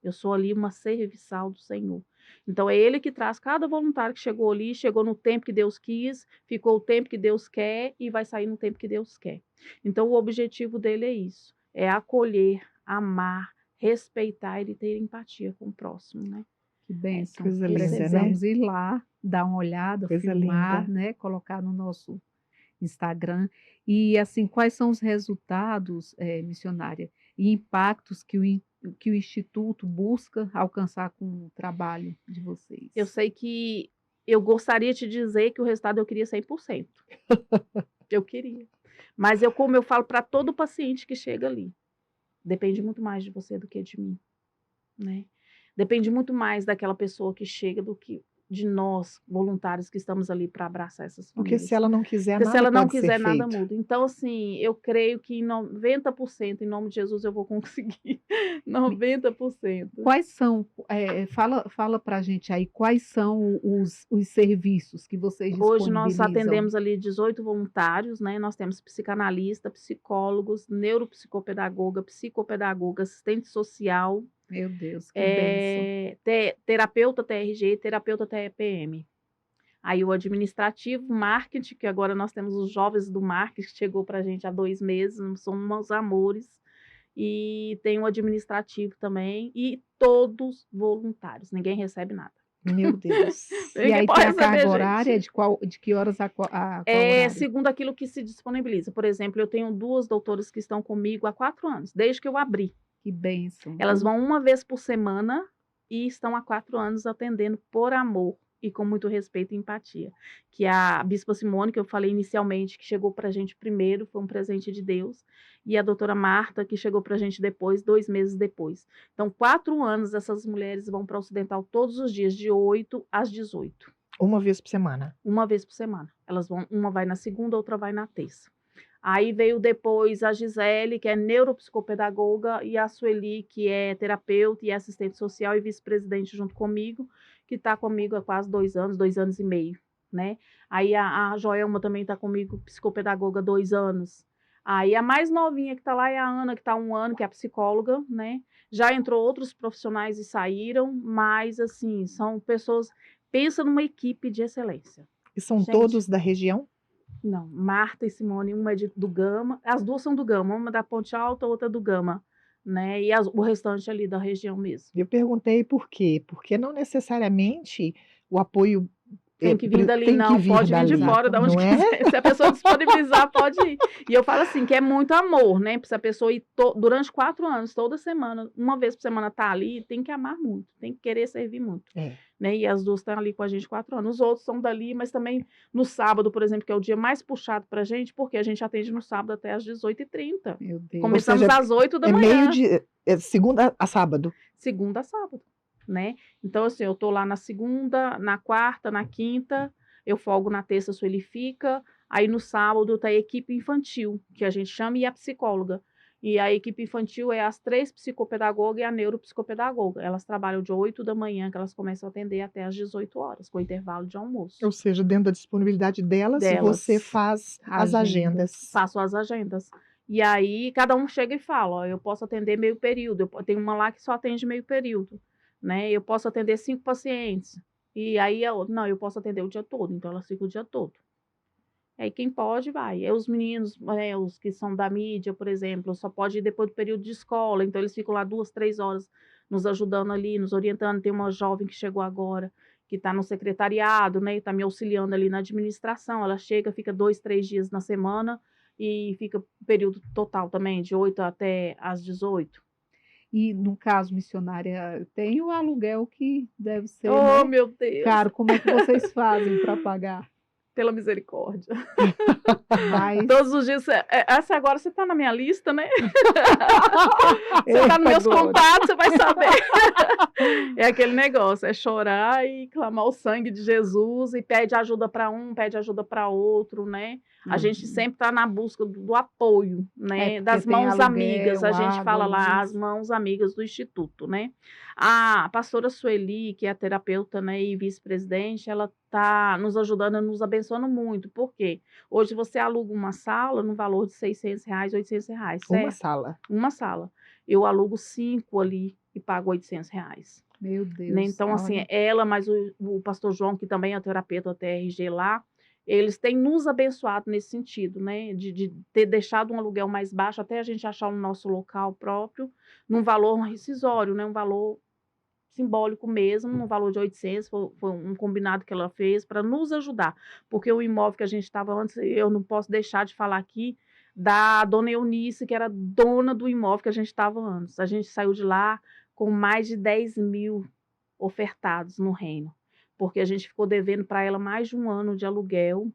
Eu sou ali uma serviçal do Senhor. Então, é Ele que traz cada voluntário que chegou ali, chegou no tempo que Deus quis, ficou o tempo que Deus quer e vai sair no tempo que Deus quer. Então, o objetivo dele é isso, é acolher, amar, respeitar e ter empatia com o próximo, né? Que bênção. Coisa linda, Precisamos ir lá, dar uma olhada, Coisa filmar, linda. né? Colocar no nosso Instagram. E, assim, quais são os resultados, missionária, e impactos que o Instituto busca alcançar com o trabalho de vocês? Eu sei que eu gostaria de dizer que o resultado eu queria 100%. Eu queria. Mas como eu falo para todo paciente que chega ali, depende muito mais de você do que de mim, né? Depende muito mais daquela pessoa que chega do que de nós, voluntários, que estamos ali para abraçar essas Porque famílias. se ela não quiser, Porque se nada ela não pode ser quiser, nada feito. muda. Então, assim, eu creio que em 90%, em nome de Jesus, eu vou conseguir. 90%. Quais são, fala para a gente aí, quais são os serviços que vocês Hoje nós disponibilizam? atendemos ali 18 voluntários, né? Nós temos psicanalista, psicólogos, neuropsicopedagoga, psicopedagoga, assistente social, Meu Deus, que bênção. terapeuta TRG, terapeuta TPM. Aí o administrativo, marketing, que agora nós temos os jovens do marketing, que chegou para a gente há 2 meses, são uns amores. E tem o administrativo também, e todos voluntários, ninguém recebe nada. Meu Deus. E Ninguém aí pode tem a receber, carga horária, gente. de que horas a qual É horário? segundo aquilo que se disponibiliza. Por exemplo, eu tenho 2 doutoras que estão comigo há 4 anos, desde que eu abri. Que bênção. Elas vão uma vez por semana e estão há 4 anos atendendo por amor e com muito respeito e empatia. Que a Bispa Simone, que eu falei inicialmente, que chegou para a gente primeiro, foi um presente de Deus, e a doutora Marta, que chegou para a gente depois, 2 meses depois. Então, 4 anos essas mulheres vão para o Ocidental todos os dias, de 8 às 18. Uma vez por semana. Uma vez por semana. Elas vão, uma vai na segunda, outra vai na terça. Aí veio depois a Gisele, que é neuropsicopedagoga, e a Sueli, que é terapeuta e assistente social e vice-presidente junto comigo, que está comigo há quase 2 anos, 2 anos e meio, né? Aí a Joelma também está comigo, psicopedagoga, 2 anos. Aí a mais novinha que está lá é a Ana, que está há 1 ano, que é a psicóloga, né? Já entrou outros profissionais e saíram, mas assim, são pessoas, pensa numa equipe de excelência. E são Gente, todos da região? não, Marta e Simone, uma é do Gama, as 2 são do Gama, uma da Ponte Alta, outra do Gama, né? E o restante ali da região mesmo. Eu perguntei por quê? Porque não necessariamente o apoio Tem que vir dali, tem que não, vir pode vir de dali, fora, da onde não é? quiser. Se a pessoa disponibilizar, pode ir. E eu falo assim, que é muito amor, né? Se a pessoa ir durante 4 anos, toda semana, uma vez por semana tá ali, tem que amar muito, tem que querer servir muito. É. Né? E as 2 estão ali com a gente 4 anos. Os outros são dali, mas também no sábado, por exemplo, que é o dia mais puxado pra gente, porque a gente atende no sábado até às 18h30. Meu Deus. Começamos Ou seja, às 8 da É manhã. meio-dia, segunda a sábado. Segunda a sábado, né? Então, assim, eu tô lá na segunda, na quarta, na quinta, eu folgo na terça, Sueli fica, aí no sábado tá a equipe infantil, que a gente chama, e a psicóloga. E a equipe infantil é as 3 psicopedagogas e a neuropsicopedagoga. Elas trabalham de 8 da manhã, que elas começam a atender, até às 18 horas, com intervalo de almoço. Ou seja, dentro da disponibilidade delas, você faz as agendas. Faço as agendas. E aí, cada um chega e fala, ó, eu posso atender meio período, tem uma lá que só atende meio período, né? Eu posso atender 5 pacientes. E aí, não, eu posso atender o dia todo, então elas ficam o dia todo. E aí, quem pode, vai. Os meninos, os que são da mídia, por exemplo, só pode ir depois do período de escola, então eles ficam lá 2, 3 horas nos ajudando ali, nos orientando. Tem uma jovem que chegou agora, que está no secretariado, né, e está me auxiliando ali na administração. Ela chega, fica 2, 3 dias na semana e fica período total também, de 8 até às 18. E no caso missionária, tem o aluguel que deve ser, Oh, né? meu Deus! Caro, como é que vocês fazem para pagar? Pela misericórdia. Mas Todos os dias, essa agora você está na minha lista, né? Você está nos meus glória. contatos, você vai saber. É aquele negócio, é chorar e clamar o sangue de Jesus e pede ajuda para um, pede ajuda para outro, né? A gente sempre está na busca do apoio, né? porque Das tem mãos aluguel, amigas, a gente água, fala lá, luz. as mãos amigas do Instituto, né? A pastora Sueli, que é a terapeuta, né, e vice-presidente, ela está nos ajudando, nos abençoando muito. Por quê? Hoje você aluga uma sala no valor de R$600, R$800, Uma certo? sala. Uma sala. Eu alugo 5 ali e pago R$800. Meu Né? Deus. Então, assim, olha. ela, mais o pastor João, que também é terapeuta TRG lá, eles têm nos abençoado nesse sentido, né? De ter deixado um aluguel mais baixo até a gente achar o nosso local próprio, num valor rescisório, né? Um valor simbólico mesmo, no valor de 800, foi um combinado que ela fez para nos ajudar, porque o imóvel que a gente estava antes, eu não posso deixar de falar aqui da dona Eunice, que era dona do imóvel que a gente estava antes. A gente saiu de lá com mais de 10 mil ofertados no reino, porque a gente ficou devendo para ela mais de 1 ano de aluguel,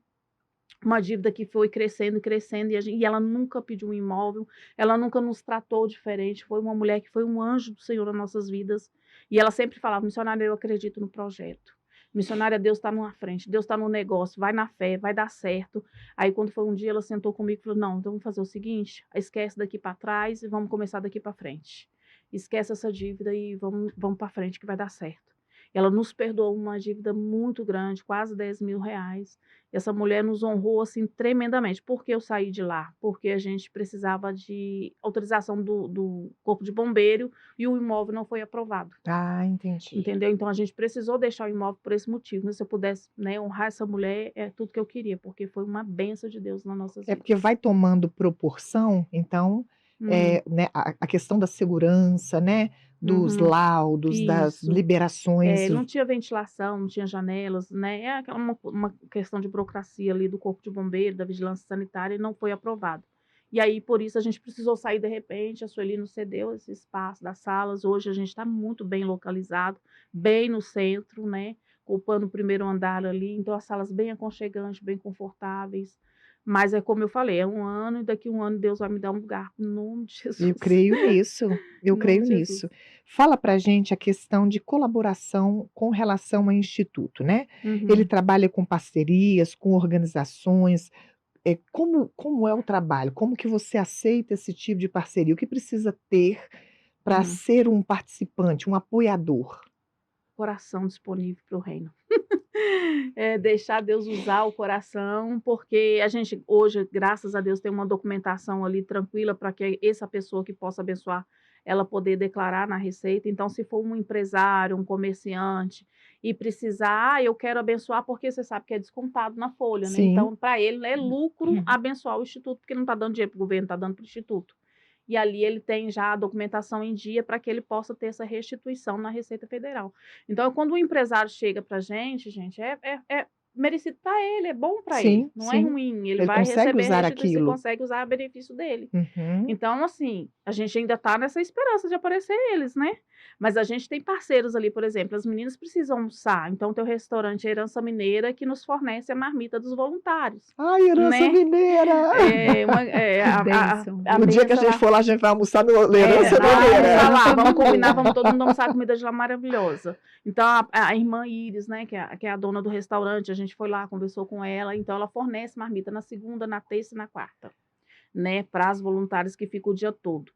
uma dívida que foi crescendo e crescendo, e ela nunca pediu um imóvel, ela nunca nos tratou diferente, foi uma mulher que foi um anjo do Senhor nas nossas vidas, e ela sempre falava: missionária, eu acredito no projeto, missionária, Deus está na frente, Deus está no negócio, vai na fé, vai dar certo. Aí quando foi um dia, ela sentou comigo e falou: não, então vamos fazer o seguinte, esquece daqui para trás e vamos começar daqui para frente, esquece essa dívida e vamos para frente que vai dar certo. Ela nos perdoou uma dívida muito grande, quase R$ 10.000. Essa mulher nos honrou, assim, tremendamente. Por que eu saí de lá? Porque a gente precisava de autorização do Corpo de Bombeiro e o imóvel não foi aprovado, Ah, entendi. entendeu? Então, a gente precisou deixar o imóvel por esse motivo. Mas se eu pudesse, né, honrar essa mulher, é tudo que eu queria, porque foi uma bênção de Deus nas nossas É vidas. porque vai tomando proporção, então, né, a questão da segurança, né, dos Uhum. laudos, das Isso. liberações. Não tinha ventilação, não tinha janelas, né? É uma questão de burocracia ali do Corpo de Bombeiro, da Vigilância Sanitária, e não foi aprovado. E aí, por isso, a gente precisou sair de repente. A Sueli nos cedeu esse espaço das salas. Hoje a gente está muito bem localizado, bem no centro, né? Ocupando o primeiro andar ali. Então, as salas bem aconchegantes, bem confortáveis. Mas é como eu falei, é um ano, e daqui a um ano Deus vai me dar um lugar, em nome de Jesus. Eu creio nisso, eu Em nome creio de Jesus. nisso. Fala pra gente a questão de colaboração com relação ao instituto, né? Ele Uhum. trabalha com parcerias, com organizações. Como é o trabalho? Como que você aceita esse tipo de parceria? O que precisa ter para Uhum. ser um participante, um apoiador? Coração disponível para o reino. Deixar Deus usar o coração, porque a gente hoje, graças a Deus, tem uma documentação ali tranquila para que essa pessoa que possa abençoar, ela poder declarar na receita. Então, se for um empresário, um comerciante, e precisar: eu quero abençoar, porque você sabe que é descontado na folha, né? Sim. Então, para ele é lucro abençoar o instituto, porque não está dando dinheiro para o governo, está dando para o instituto. E ali ele tem já a documentação em dia para que ele possa ter essa restituição na Receita Federal. Então, quando o empresário chega para a gente, é merecido para ele, é bom para ele, Sim, não é sim. ruim, ele Ele vai consegue receber usar restituição, aquilo. consegue usar o benefício dele. Uhum. Então, assim, a gente ainda está nessa esperança de aparecer eles, né? Mas a gente tem parceiros ali, por exemplo, as meninas precisam almoçar, então tem o restaurante Herança Mineira que nos fornece a marmita dos voluntários, Ai, herança né? mineira! Que bênção. A O dia que a benção gente lá. for lá, a gente vai almoçar no Herança Vamos Mineira. almoçar lá, vamos combinar, vamos todo mundo almoçar a comida de lá maravilhosa. Então, a irmã Iris, né, que é a dona do restaurante, a gente foi lá, conversou com ela, então ela fornece marmita na segunda, na terça e na quarta, né, para as voluntárias que ficam o dia todo.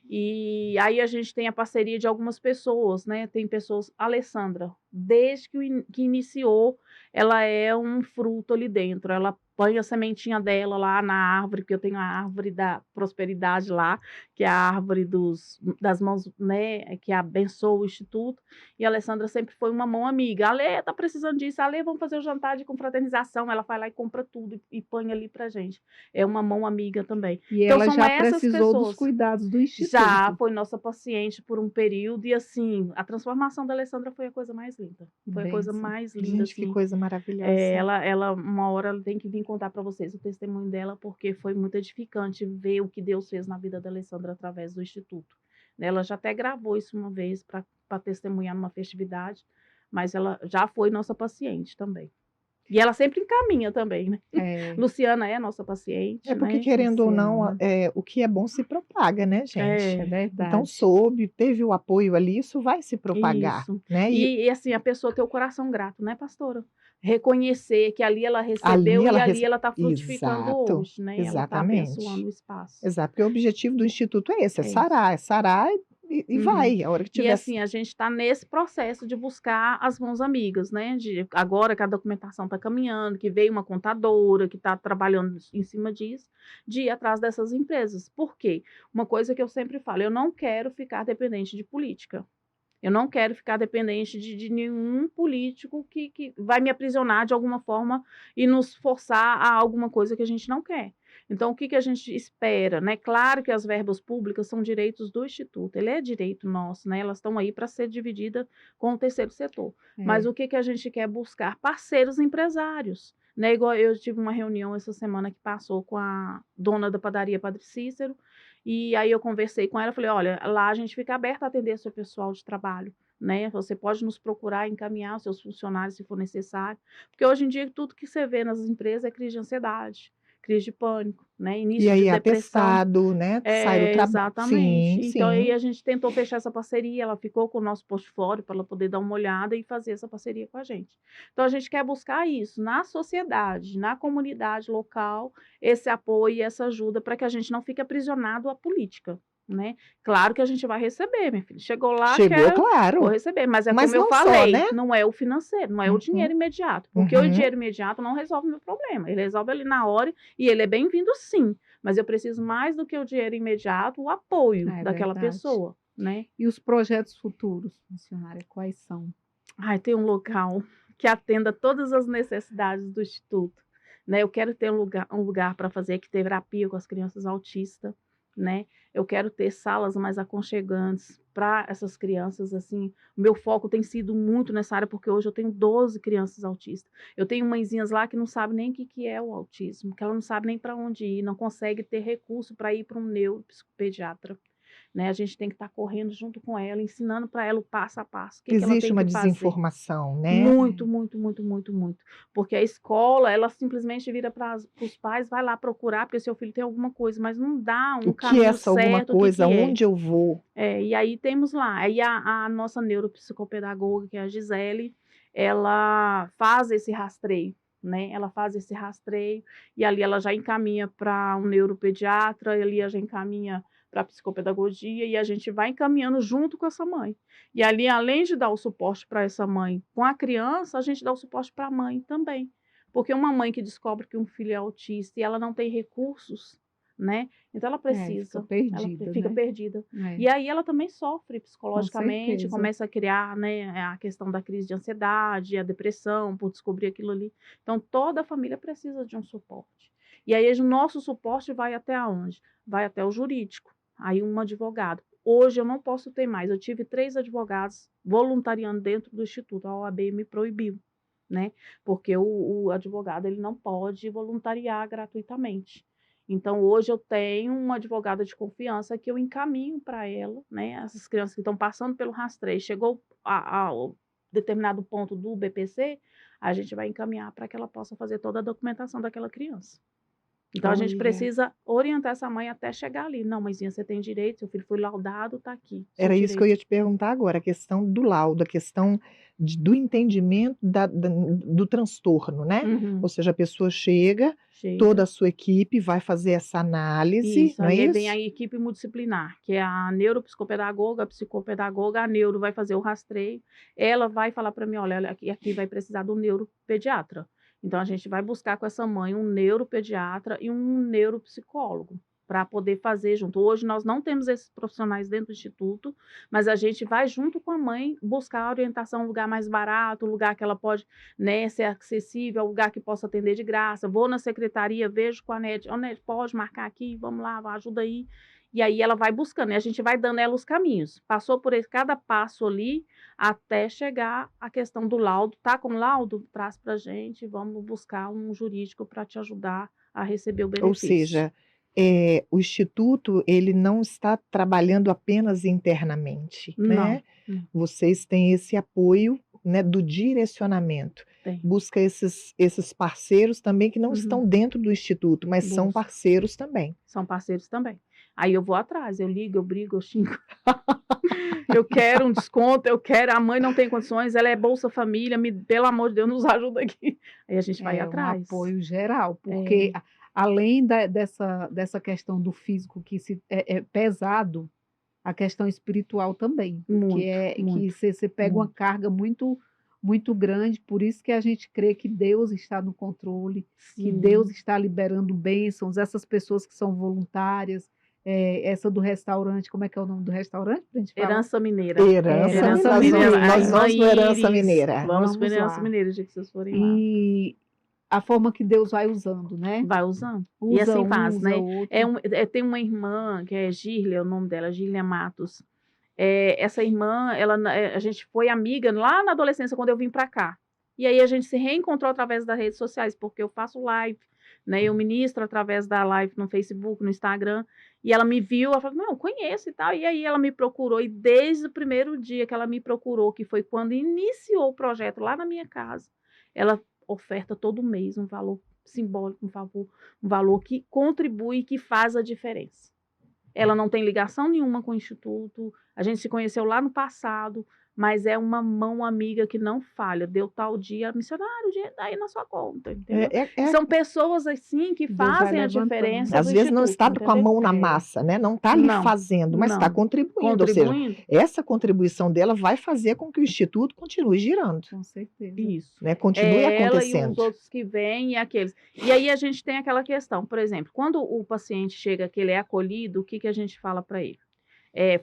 E aí a gente tem a parceria de algumas pessoas, né? Tem pessoas, a Alessandra, desde que iniciou, ela é um fruto ali dentro. Ela põe a sementinha dela lá na árvore, que eu tenho a árvore da prosperidade lá, que é a árvore das mãos, né? Que abençoa o instituto. E a Alessandra sempre foi uma mão amiga. Ale, tá precisando disso. Ale, vamos fazer o jantar de confraternização. Ela vai lá e compra tudo e põe ali pra gente. É uma mão amiga também. E Então, ela são já essas precisou dos pessoas. cuidados do instituto. Já foi nossa paciente por um período e, assim, a transformação da Alessandra foi a coisa mais linda. Foi a coisa Bênção. mais linda, Gente, que assim. coisa maravilhosa. Uma hora ela tem que vir contar para vocês o testemunho dela, porque foi muito edificante ver o que Deus fez na vida da Alessandra através do instituto. Ela já até gravou isso uma vez para testemunhar numa festividade, mas ela já foi nossa paciente também. E ela sempre encaminha também, né? É, Luciana é nossa paciente, É porque, né? querendo ou não, Luciana. o que é bom se propaga, né, gente? É É, Então, verdade. soube, teve o apoio ali, isso vai se propagar, isso. né? E assim, a pessoa ter o coração grato, né, pastora? Reconhecer que ali ela ali recebeu e ela ali ela está frutificando Exato, hoje, né? Ela está exatamente. abençoando o espaço. Exato, porque o objetivo do instituto é esse, É isso. é sarar e Uhum. vai, a hora que E tiver. assim, a gente está nesse processo de buscar as mãos amigas, né? Agora que a documentação está caminhando, que veio uma contadora que está trabalhando em cima disso, de ir atrás dessas empresas. Por quê? Uma coisa que eu sempre falo, eu não quero ficar dependente de política. Eu não quero ficar dependente de nenhum político que vai me aprisionar de alguma forma e nos forçar a alguma coisa que a gente não quer. Então, o que a gente espera, né? Claro que as verbas públicas são direitos do Instituto, ele é direito nosso, né? Elas estão aí para ser divididas com o terceiro setor. Mas o que a gente quer buscar? Parceiros empresários. Né, igual eu tive uma reunião essa semana que passou com a dona da padaria Padre Cícero, e aí eu conversei com ela, falei, olha, lá a gente fica aberto a atender seu pessoal de trabalho, né? Você pode nos procurar, encaminhar os seus funcionários se for necessário, porque hoje em dia tudo que você vê nas empresas é crise de ansiedade, crise de pânico, né? E Início de aí, depressão. atestado, né? Sai do trabalho. Exatamente. Sim, Então aí sim. a gente tentou fechar essa parceria, ela ficou com o nosso portfólio para ela poder dar uma olhada e fazer essa parceria com a gente. Então a gente quer buscar isso na sociedade, na comunidade local, esse apoio e essa ajuda para que a gente não fique aprisionado à política, né? Claro que a gente vai receber, minha filha. Chegou lá, Chegou, vou claro. receber, mas é Mas como eu não só, falei, né? não é o financeiro, não é o dinheiro Uhum, imediato, porque o uhum. dinheiro imediato não resolve o meu problema, ele resolve ali na hora e ele é bem-vindo sim, mas eu preciso mais do que o dinheiro imediato, o apoio É daquela verdade. pessoa, né? E os projetos futuros, missionária, quais são? Ai, tem um local que atenda todas as necessidades do Instituto, né? Eu quero ter um lugar para fazer equiterapia com as crianças autistas, né? Eu quero ter salas mais aconchegantes para essas crianças, assim. O meu foco tem sido muito nessa área, porque hoje eu tenho 12 crianças autistas. Eu tenho mãezinhas lá que não sabem nem o que é o autismo, que ela não sabe nem para onde ir, não consegue ter recurso para ir para um neuropsicopediatra. Né? A gente tem que estar correndo junto com ela, ensinando para ela o passo a passo, o que ela Existe tem uma que fazer. desinformação, né? Muito, muito, muito, muito, muito. Porque a escola, ela simplesmente vira para os pais, vai lá procurar, porque seu filho tem alguma coisa, mas não dá um O que é caminho essa alguma certo, o que coisa? que é. Onde eu vou? E aí temos lá, aí a nossa neuropsicopedagoga, que é a Gisele, ela faz esse rastreio, né? Ela faz esse rastreio e ali ela já encaminha para um neuropediatra, ali ela já encaminha para psicopedagogia e a gente vai encaminhando junto com essa mãe. E ali, além de dar o suporte para essa mãe com a criança, a gente dá o suporte para a mãe também. Porque uma mãe que descobre que um filho é autista e ela não tem recursos, né? Então ela precisa, Fica perdida, ela fica né? perdida. É, E aí ela também sofre com psicologicamente, certeza. começa a criar, né, a questão da crise de ansiedade, a depressão por descobrir aquilo ali. Então toda a família precisa de um suporte. E aí o nosso suporte vai até onde? Vai até o jurídico. Aí um advogado. Hoje eu não posso ter mais. Eu tive 3 advogados voluntariando dentro do Instituto. A OAB me proibiu, né? Porque o advogado ele não pode voluntariar gratuitamente. Então, hoje eu tenho uma advogada de confiança que eu encaminho para ela, né? Essas crianças que estão passando pelo rastreio, chegou a determinado ponto do BPC, a gente vai encaminhar para que ela possa fazer toda a documentação daquela criança. Então, a gente Olha, precisa orientar essa mãe até chegar ali. Não, mãezinha, você tem direito, seu filho foi laudado, está aqui, seu Era isso que eu ia direito. te perguntar agora, a questão do laudo, a questão do entendimento do transtorno, né? Uhum. Ou seja, a pessoa chega, toda Chega. a sua equipe vai fazer essa análise, Isso, não é aí vem a isso? equipe multidisciplinar, que é a neuropsicopedagoga, a psicopedagoga, a neuro vai fazer o rastreio, ela vai falar para mim, olha, aqui vai precisar do neuropediatra. Então, a gente vai buscar com essa mãe um neuropediatra e um neuropsicólogo para poder fazer junto. Hoje nós não temos esses profissionais dentro do instituto, mas a gente vai junto com a mãe buscar a orientação, um lugar mais barato, um lugar que ela pode, né, ser acessível, um lugar que possa atender de graça. Vou na secretaria, vejo com a NET, NET, pode marcar aqui, vamos lá, ajuda aí. E aí ela vai buscando, e a gente vai dando ela os caminhos. Passou por cada passo ali, até chegar a questão do laudo. Tá com laudo? Traz pra gente, vamos buscar um jurídico para te ajudar a receber o Ou benefício. seja, o instituto ele não está trabalhando apenas internamente, Não, né? não, Vocês têm esse apoio, né, do direcionamento. tem. Busca esses parceiros também que não Uhum. estão dentro do instituto, mas são Busca. parceiros também. São parceiros também. Aí eu vou atrás, eu ligo, eu brigo, eu xingo. Eu quero um desconto, eu quero, a mãe não tem condições, ela é Bolsa Família, pelo amor de Deus, nos ajuda aqui. Aí a gente vai é um atrás. apoio geral, porque além dessa questão do físico que é pesado, a questão espiritual também, Muito, que é que muito, você pega uma muito. carga muito muito grande, por isso que a gente crê que Deus está no controle, que Sim. Deus está liberando bênçãos, essas pessoas que são voluntárias, essa do restaurante, como é que é o nome do restaurante pra gente falar? Herança Mineira. Herança Mineira. Mineira. Nós Irmã vamos no Herança Iris, Mineira. Vamos para Vamos Herança lá. Mineira, o dia que vocês forem lá. E a forma que Deus vai usando, né? Vai usando. Usa E assim faz, usa né? outro. Tem uma irmã, que é Gília, é o nome dela, Gília Matos. Essa irmã, a gente foi amiga lá na adolescência, quando eu vim para cá. E aí a gente se reencontrou através das redes sociais, porque eu faço live, né? Eu ministro através da live no Facebook, no Instagram, e ela me viu, ela falou, não, eu conheço e tal. E aí ela me procurou, e desde o primeiro dia que ela me procurou, que foi quando iniciou o projeto lá na minha casa, ela oferta todo mês um valor simbólico, um valor que contribui, que faz a diferença. Ela não tem ligação nenhuma com o Instituto, a gente se conheceu lá no passado, mas é uma mão amiga que não falha. Deu tal dia, missionário, o dinheiro tá aí na sua conta, entendeu? São pessoas assim que Deus vai fazem a levantando. diferença Às do vezes não Instituto, está com a entendeu? mão na massa, né? Não está ali Não, fazendo, mas está não. contribuindo. Ou seja, Contribuindo? essa contribuição dela vai fazer com que o Instituto continue girando, Com certeza. Isso. né? Continue Ela e os acontecendo. outros que vêm e aqueles. E aí a gente tem aquela questão, por exemplo, quando o paciente chega que ele é acolhido, o que que a gente fala para ele?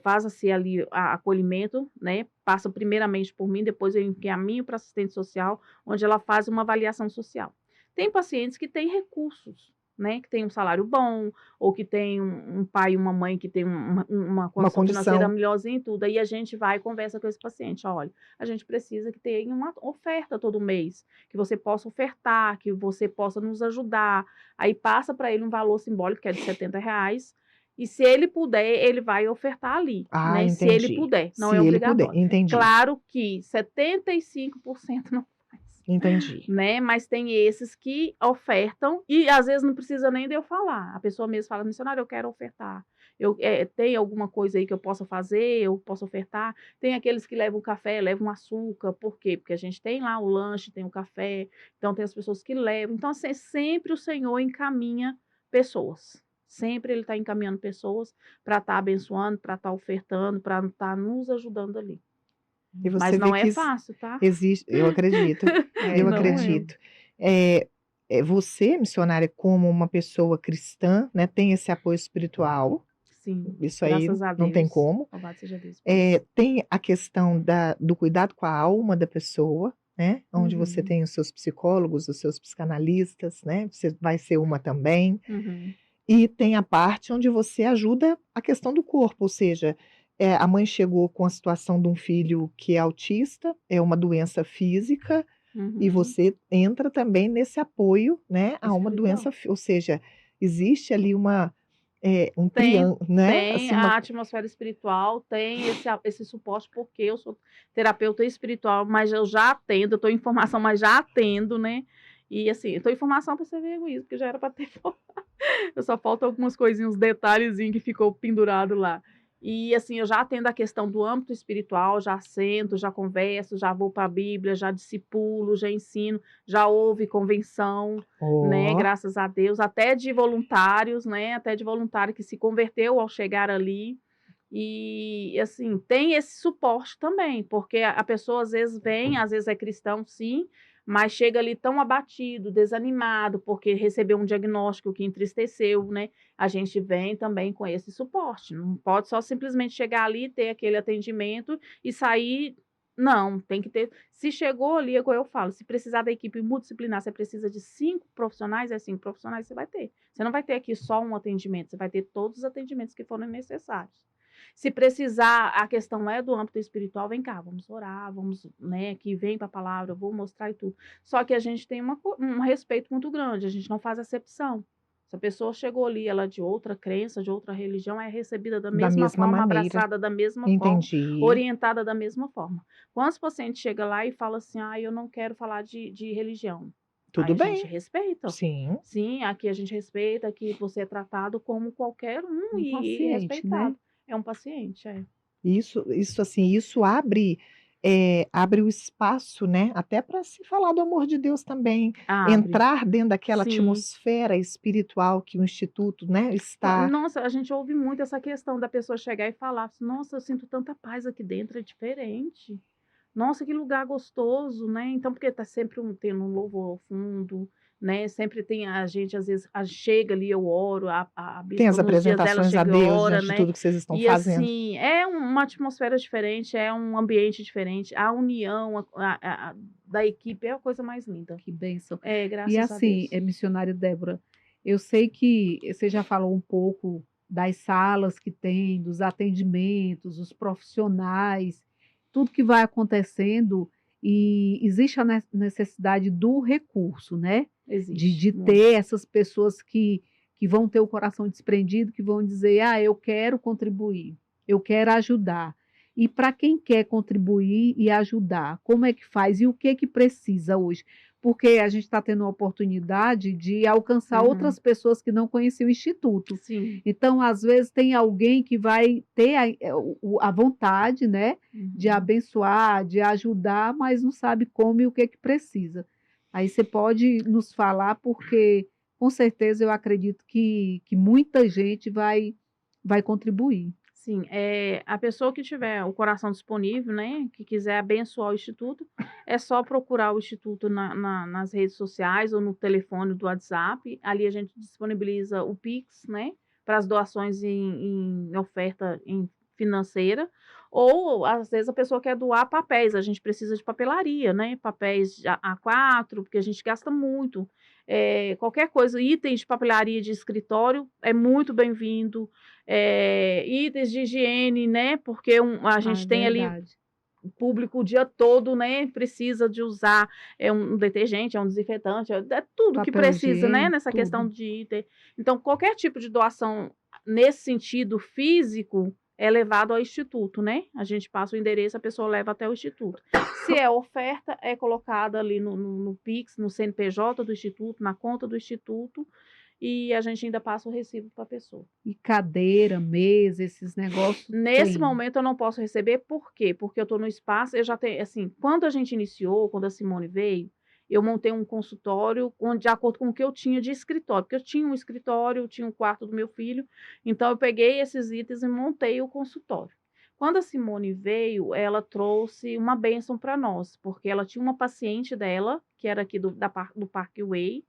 Faça-se ali acolhimento, né? Passa primeiramente por mim, depois eu encaminho para assistente social, onde ela faz uma avaliação social. Tem pacientes que têm recursos, né? Que tem um salário bom, ou que tem um pai e uma mãe que tem uma condição financeira melhorzinha e tudo. Aí a gente vai e conversa com esse paciente. Olha, a gente precisa que tenha uma oferta todo mês, que você possa ofertar, que você possa nos ajudar. Aí passa para ele um valor simbólico, que é de R$70, e se ele puder, ele vai ofertar ali, né? entendi. Se ele puder, não Se é ele obrigatório. puder, entendi. Claro que 75% não faz, Entendi. né? Mas tem esses que ofertam e às vezes não precisa nem de eu falar. A pessoa mesmo fala, missionário, eu quero ofertar. Tem alguma coisa aí que eu possa fazer, eu posso ofertar. Tem aqueles que levam café, levam açúcar. Por quê? Porque a gente tem lá o lanche, tem o café, então tem as pessoas que levam. Então, assim, sempre o Senhor encaminha pessoas. Sempre Ele está encaminhando pessoas para estar abençoando, para estar ofertando, para estar nos ajudando ali. E você Mas vê não é que fácil, tá? existe, eu acredito, eu Não é. acredito. Você, missionária, como uma pessoa cristã, né, tem esse apoio espiritual. Sim, Isso aí graças a não tem Deus. como. Louvado seja Deus por isso. Tem a questão do cuidado com a alma da pessoa, né? Onde você Uhum. tem os seus psicólogos, os seus psicanalistas, né? Você vai ser uma também. Uhum. E tem a parte onde você ajuda a questão do corpo, ou seja, a mãe chegou com a situação de um filho que é autista, é uma doença física, e Uhum. você entra também nesse apoio, né, a uma doença, Espiritual. ou seja, existe ali um Tem, triângulo, né? tem Assim, a atmosfera espiritual, tem esse suporte, porque eu sou terapeuta espiritual, mas eu já atendo, eu estou em formação, mas já atendo, né? E assim, eu estou em formação para ser egoísta, porque já era para ter formado. Eu só falta algumas coisinhas, uns detalhezinhos que ficou pendurado lá. E assim, eu já atendo a questão do âmbito espiritual, já sento, já converso, já vou para a Bíblia, já discipulo, já ensino, já houve convenção, né? Graças a Deus, até de voluntários, né? Até de voluntário que se converteu ao chegar ali. E assim, tem esse suporte também, porque a pessoa às vezes vem, às vezes é cristão, sim, mas chega ali tão abatido, desanimado, porque recebeu um diagnóstico que entristeceu, né? A gente vem também com esse suporte. Não pode só simplesmente chegar ali, ter aquele atendimento e sair. Não, tem que ter. Se chegou ali, é como eu falo, se precisar da equipe multidisciplinar, você precisa de 5 profissionais, 5 profissionais você vai ter. Você não vai ter aqui só um atendimento, você vai ter todos os atendimentos que forem necessários. Se precisar, a questão é do âmbito espiritual, vem cá, vamos orar, vamos, né, que vem para a palavra, eu vou mostrar e tudo. Só que a gente tem um respeito muito grande, a gente não faz acepção. Se a pessoa chegou ali, ela é de outra crença, de outra religião, é recebida da mesma forma, maneira. abraçada da mesma Entendi. forma, orientada da mesma forma. Quando o paciente chega lá e fala assim, eu não quero falar de religião. Tudo aí bem. A gente respeita. Sim. Sim, aqui a gente respeita, aqui você é tratado como qualquer um e paciente, respeitado. né? É um paciente, Isso assim, isso abre o espaço, né, até para se falar do amor de Deus também, Abre. entrar dentro daquela Sim. atmosfera espiritual que o Instituto, né, está. Nossa, a gente ouve muito essa questão da pessoa chegar e falar assim, nossa, eu sinto tanta paz aqui dentro, é diferente. Nossa, que lugar gostoso, né? Então, porque tá sempre tendo um louvor ao fundo, né? Sempre tem a gente, às vezes, chega ali, eu oro, a Tem as bispa nos dias dela apresentações a chega e Deus ora, diante de né? tudo que vocês estão E fazendo. assim, é uma atmosfera diferente, é um ambiente diferente, a união da equipe é a coisa mais linda. Que bênção. Graças E a assim, Deus. missionária Débora, eu sei que você já falou um pouco das salas que tem, dos atendimentos, os profissionais, tudo que vai acontecendo, e existe a necessidade do recurso, né? Existe. de ter essas pessoas que vão ter o coração desprendido, que vão dizer, eu quero contribuir, eu quero ajudar. E para quem quer contribuir e ajudar, como é que faz e o que precisa hoje? Porque a gente está tendo a oportunidade de alcançar outras pessoas que não conheciam o Instituto. Sim. Então, às vezes, tem alguém que vai ter a vontade, né, de abençoar, de ajudar, mas não sabe como e o que precisa. Aí você pode nos falar, porque com certeza eu acredito que muita gente vai contribuir. Sim, a pessoa que tiver o coração disponível, né, que quiser abençoar o Instituto, é só procurar o Instituto nas redes sociais ou no telefone do WhatsApp. Ali a gente disponibiliza o Pix, né, para as doações em oferta financeira. Ou, às vezes, a pessoa quer doar papéis. A gente precisa de papelaria, né, papéis A4, porque a gente gasta muito. Qualquer coisa, itens de papelaria de escritório é muito bem-vindo. Itens de higiene, né? Porque a gente tem ali o público o dia todo, né? Precisa de usar um detergente, um desinfetante, é tudo Papel que precisa, né? higiênico, Nessa tudo. questão de item. Então, qualquer tipo de doação nesse sentido físico é levado ao Instituto, né? A gente passa o endereço, a pessoa leva até o Instituto. Se é oferta, é colocada ali no Pix, no CNPJ do Instituto, na conta do Instituto, e a gente ainda passa o recibo para a pessoa. E cadeira, mesa, esses negócios. Nesse momento eu não posso receber, por quê? Porque eu estou no espaço, eu já tenho, assim, quando a gente iniciou, quando a Simone veio, eu montei um consultório de acordo com o que eu tinha de escritório, porque eu tinha um escritório, eu tinha um quarto do meu filho, então eu peguei esses itens e montei o consultório. Quando a Simone veio, ela trouxe uma bênção para nós, porque ela tinha uma paciente dela, que era aqui do Parkway,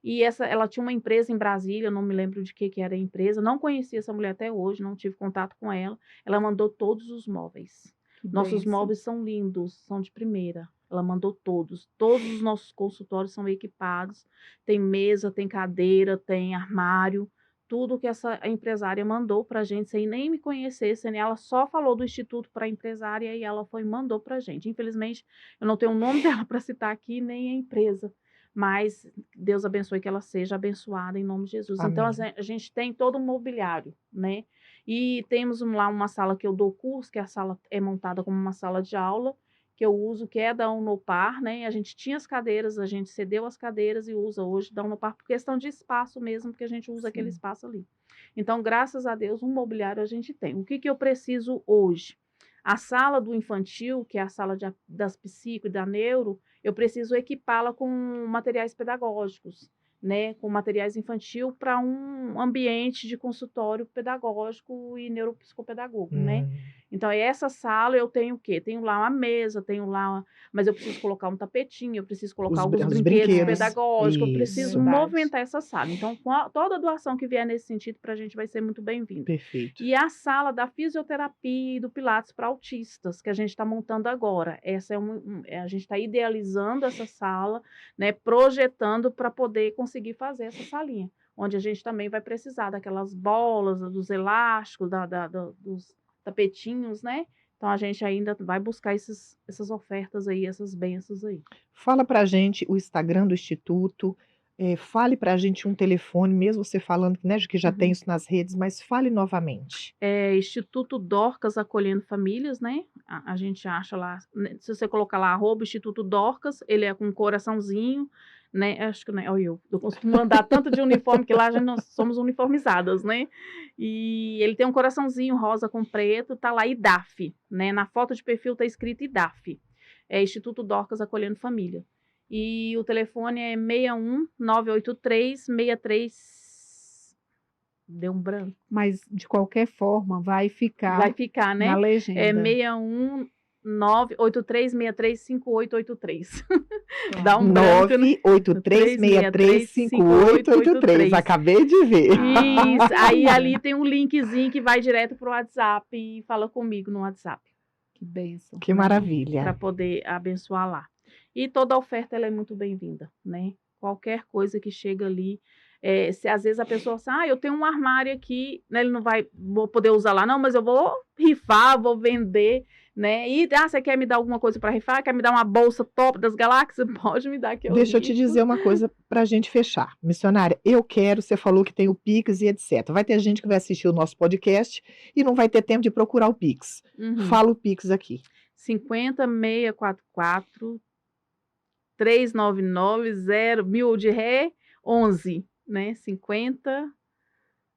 e ela tinha uma empresa em Brasília, não me lembro de que era a empresa, não conhecia essa mulher até hoje, não tive contato com ela. Ela mandou todos os móveis. Nossos móveis são lindos, são de primeira. Ela mandou todos. Todos os nossos consultórios são equipados. Tem mesa, tem cadeira, tem armário. Tudo que essa empresária mandou para a gente, sem nem me conhecer, ela só falou do Instituto para a empresária e ela foi e mandou para a gente. Infelizmente, eu não tenho o nome dela para citar aqui, nem a empresa. Mas Deus abençoe que ela seja abençoada em nome de Jesus. Amém. Então, a gente tem todo um mobiliário, né? E temos lá uma sala que eu dou curso, que a sala é montada como uma sala de aula, que eu uso, que é da Unopar, né? A gente tinha as cadeiras, a gente cedeu as cadeiras e usa hoje da Unopar por questão de espaço mesmo, porque a gente usa aquele espaço ali. Então, graças a Deus, um mobiliário a gente tem. O que eu preciso hoje? A sala do infantil, que é a sala das psico e da neuro, eu preciso equipá-la com materiais pedagógicos, né? Com materiais infantil para um ambiente de consultório pedagógico e neuropsicopedagogo, né? Então, essa sala eu tenho o quê? Tenho lá uma mesa, mas eu preciso colocar um tapetinho, eu preciso colocar alguns brinquedos pedagógicos, eu preciso movimentar essa sala. Então, toda doação que vier nesse sentido para a gente vai ser muito bem-vinda. Perfeito. E a sala da fisioterapia e do Pilates para autistas, que a gente está montando agora. Essa a gente está idealizando essa sala, né, projetando para poder conseguir fazer essa salinha, onde a gente também vai precisar daquelas bolas, dos elásticos, dos tapetinhos, né? Então a gente ainda vai buscar essas ofertas aí, essas bênçãos aí. Fala pra gente o Instagram do Instituto, fale pra gente um telefone, mesmo você falando, né, que já tem isso nas redes, mas fale novamente. Instituto Dorcas Acolhendo Famílias, né? A gente acha lá, se você colocar lá, @Instituto Dorcas, ele é com um coraçãozinho, né? Acho que, né? Eu costumo andar tanto de uniforme que lá nós somos uniformizadas, né? E ele tem um coraçãozinho rosa com preto, tá lá IDAF, né? Na foto de perfil tá escrito IDAF. É Instituto Dorcas Acolhendo Família. E o telefone é 61-983-63... Deu um branco. Mas, de qualquer forma, vai ficar né? na legenda. É 61983635883. Dá um branco, né? 983635883. Acabei de ver. Isso. Aí ali tem um linkzinho que vai direto pro WhatsApp e fala comigo no WhatsApp. Que bênção. Que maravilha. Para poder abençoar lá. E toda oferta ela é muito bem-vinda, né? Qualquer coisa que chega ali. Se às vezes a pessoa fala, eu tenho um armário aqui, né, ele não vou poder usar lá, não, mas eu vou rifar, vou vender. né? E você quer me dar alguma coisa para rifar? Quer me dar uma bolsa top das galáxias? Pode me dar que eu Deixa eu te rifo. dizer uma coisa para a gente fechar. Missionária, eu quero, você falou que tem o Pix e etc. Vai ter gente que vai assistir o nosso podcast e não vai ter tempo de procurar o Pix. Fala o Pix aqui. 50 644 399 1000 de ré 11, né? 50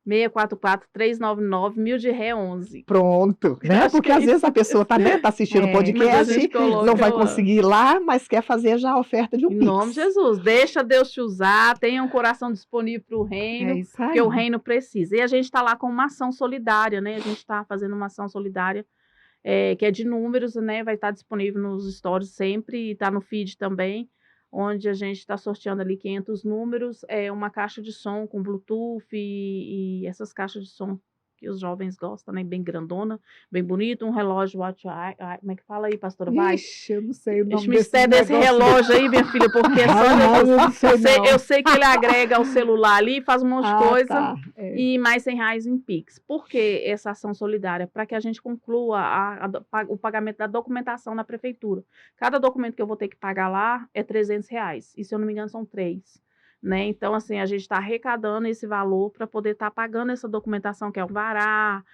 644 399 1000 de ré 11. Pronto, né? Acho Porque que é às vezes isso a pessoa tá assistindo o Mas a podcast, gente coloca não vai lá. conseguir ir lá, mas quer fazer já a oferta de um Em Pix. nome de Jesus, deixa Deus te usar, tenha um coração disponível para o É reino, isso aí. porque o reino precisa. E a gente está lá com uma ação solidária, né? A gente está fazendo uma ação solidária que é de números, né? Vai estar disponível nos stories sempre e está no feed também, onde a gente está sorteando ali 500 números, uma caixa de som com Bluetooth e essas caixas de som que os jovens gostam, né? Bem grandona, bem bonito, um relógio Watch Eye. Como é que fala aí, pastora? Vai. Ixi, eu não sei o Esse nome mistério desse relógio aí, minha filha, porque é só Jesus. Eu sei que ele agrega ao celular ali, faz um monte de coisa. Tá. E mais R$100 em Pix. Por que essa ação solidária? Para que a gente conclua o pagamento da documentação na prefeitura. Cada documento que eu vou ter que pagar lá é R$300. E se eu não me engano, são 3. Né? Então, assim, a gente está arrecadando esse valor para poder estar pagando essa documentação, que é um vará,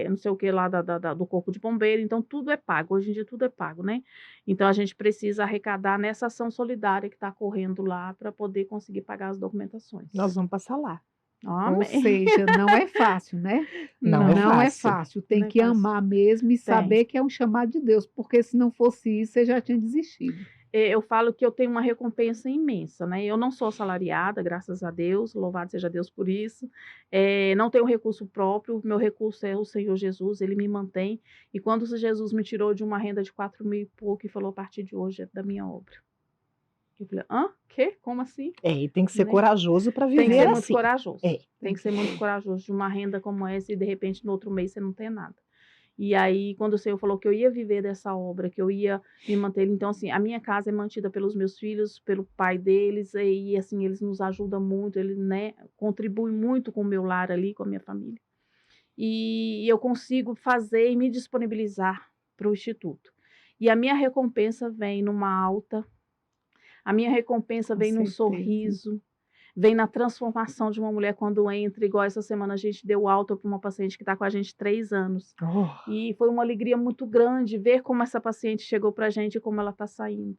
não sei o que lá do Corpo de Bombeiro. Então, tudo é pago. Hoje em dia, tudo é pago, né? Então, a gente precisa arrecadar nessa ação solidária que está correndo lá para poder conseguir pagar as documentações. Nós vamos passar lá. Ou seja, não é fácil, né? Não é fácil. Tem Não é que fácil. amar mesmo e saber que é um chamado de Deus, porque se não fosse isso, você já tinha desistido. Eu falo que eu tenho uma recompensa imensa, né? Eu não sou assalariada, graças a Deus, louvado seja Deus por isso. Não tenho recurso próprio, meu recurso é o Senhor Jesus, Ele me mantém. E quando Jesus me tirou de uma renda de 4.000 e pouco e falou, a partir de hoje é da minha obra. Eu falei, quê? Como assim? E tem que ser Né? corajoso para viver assim. Tem que ser muito corajoso. É. Tem que ser muito corajoso de uma renda como essa e de repente no outro mês você não tem nada. E aí, quando o Senhor falou que eu ia viver dessa obra, que eu ia me manter, então, assim, a minha casa é mantida pelos meus filhos, pelo pai deles, e assim, eles nos ajudam muito, eles, né, contribuem muito com o meu lar ali, com a minha família. E eu consigo fazer e me disponibilizar para o Instituto. E a minha recompensa vem numa alta, a minha recompensa vem num sorriso, vem na transformação de uma mulher quando entra, igual essa semana a gente deu alta para uma paciente que está com a gente 3 anos. E foi uma alegria muito grande ver como essa paciente chegou para a gente e como ela está saindo.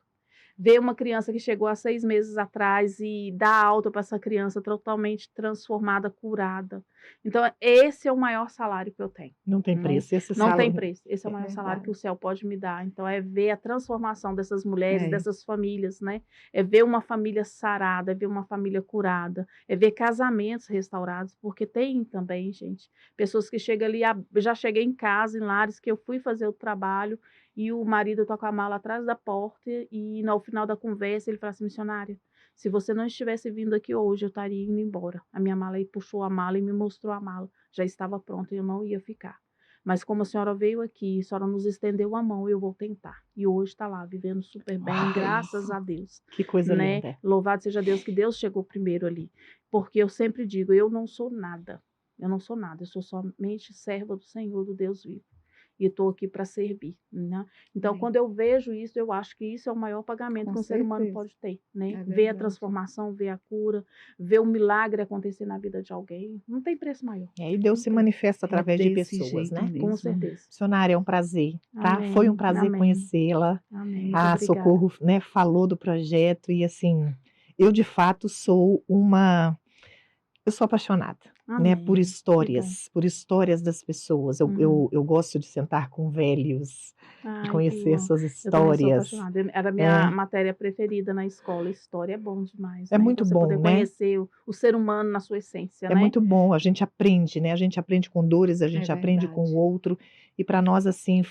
Ver uma criança que chegou há 6 meses atrás e dar alta para essa criança totalmente transformada, curada. Então, esse é o maior salário que eu tenho. Não tem preço. Esse Não salário... tem preço. Esse é o maior salário que o céu pode me dar. Então, é ver a transformação dessas mulheres, dessas famílias, né? É ver uma família sarada, é ver uma família curada, é ver casamentos restaurados, porque tem também, gente, pessoas que chegam ali, já cheguei em casa, em lares, que eu fui fazer o trabalho e o marido tá com a mala atrás da porta e no final da conversa ele fala assim, missionária, se você não estivesse vindo aqui hoje, eu estaria indo embora. A minha mala, ele puxou a mala e me mostrou a mala. Já estava pronta e eu não ia ficar. Mas como a senhora veio aqui, a senhora nos estendeu a mão, eu vou tentar. E hoje está lá, vivendo super bem, graças a Deus. Que coisa linda. Louvado seja Deus, que Deus chegou primeiro ali. Porque eu sempre digo, eu não sou nada. Eu não sou nada, eu sou somente serva do Senhor, do Deus vivo. E estou aqui para servir, né? Então, quando eu vejo isso, eu acho que isso é o maior pagamento que um ser humano pode ter, né? Ver a transformação, ver a cura, ver o milagre acontecer na vida de alguém, não tem preço maior. E Deus se manifesta através de pessoas, né? Com certeza. Missionária, é um prazer, tá? Amém. Foi um prazer conhecê-la. Amém. A Socorro, né, falou do projeto e assim, eu de fato eu sou apaixonada, né, por histórias das pessoas. Eu gosto de sentar com velhos, de conhecer suas histórias. Eu também sou apaixonada. Era a minha matéria preferida na escola. História é bom demais. É muito bom, poder conhecer o ser humano na sua essência, né? Muito bom. A gente aprende, né? A gente aprende com dores, a gente aprende com o outro. E para nós, assim,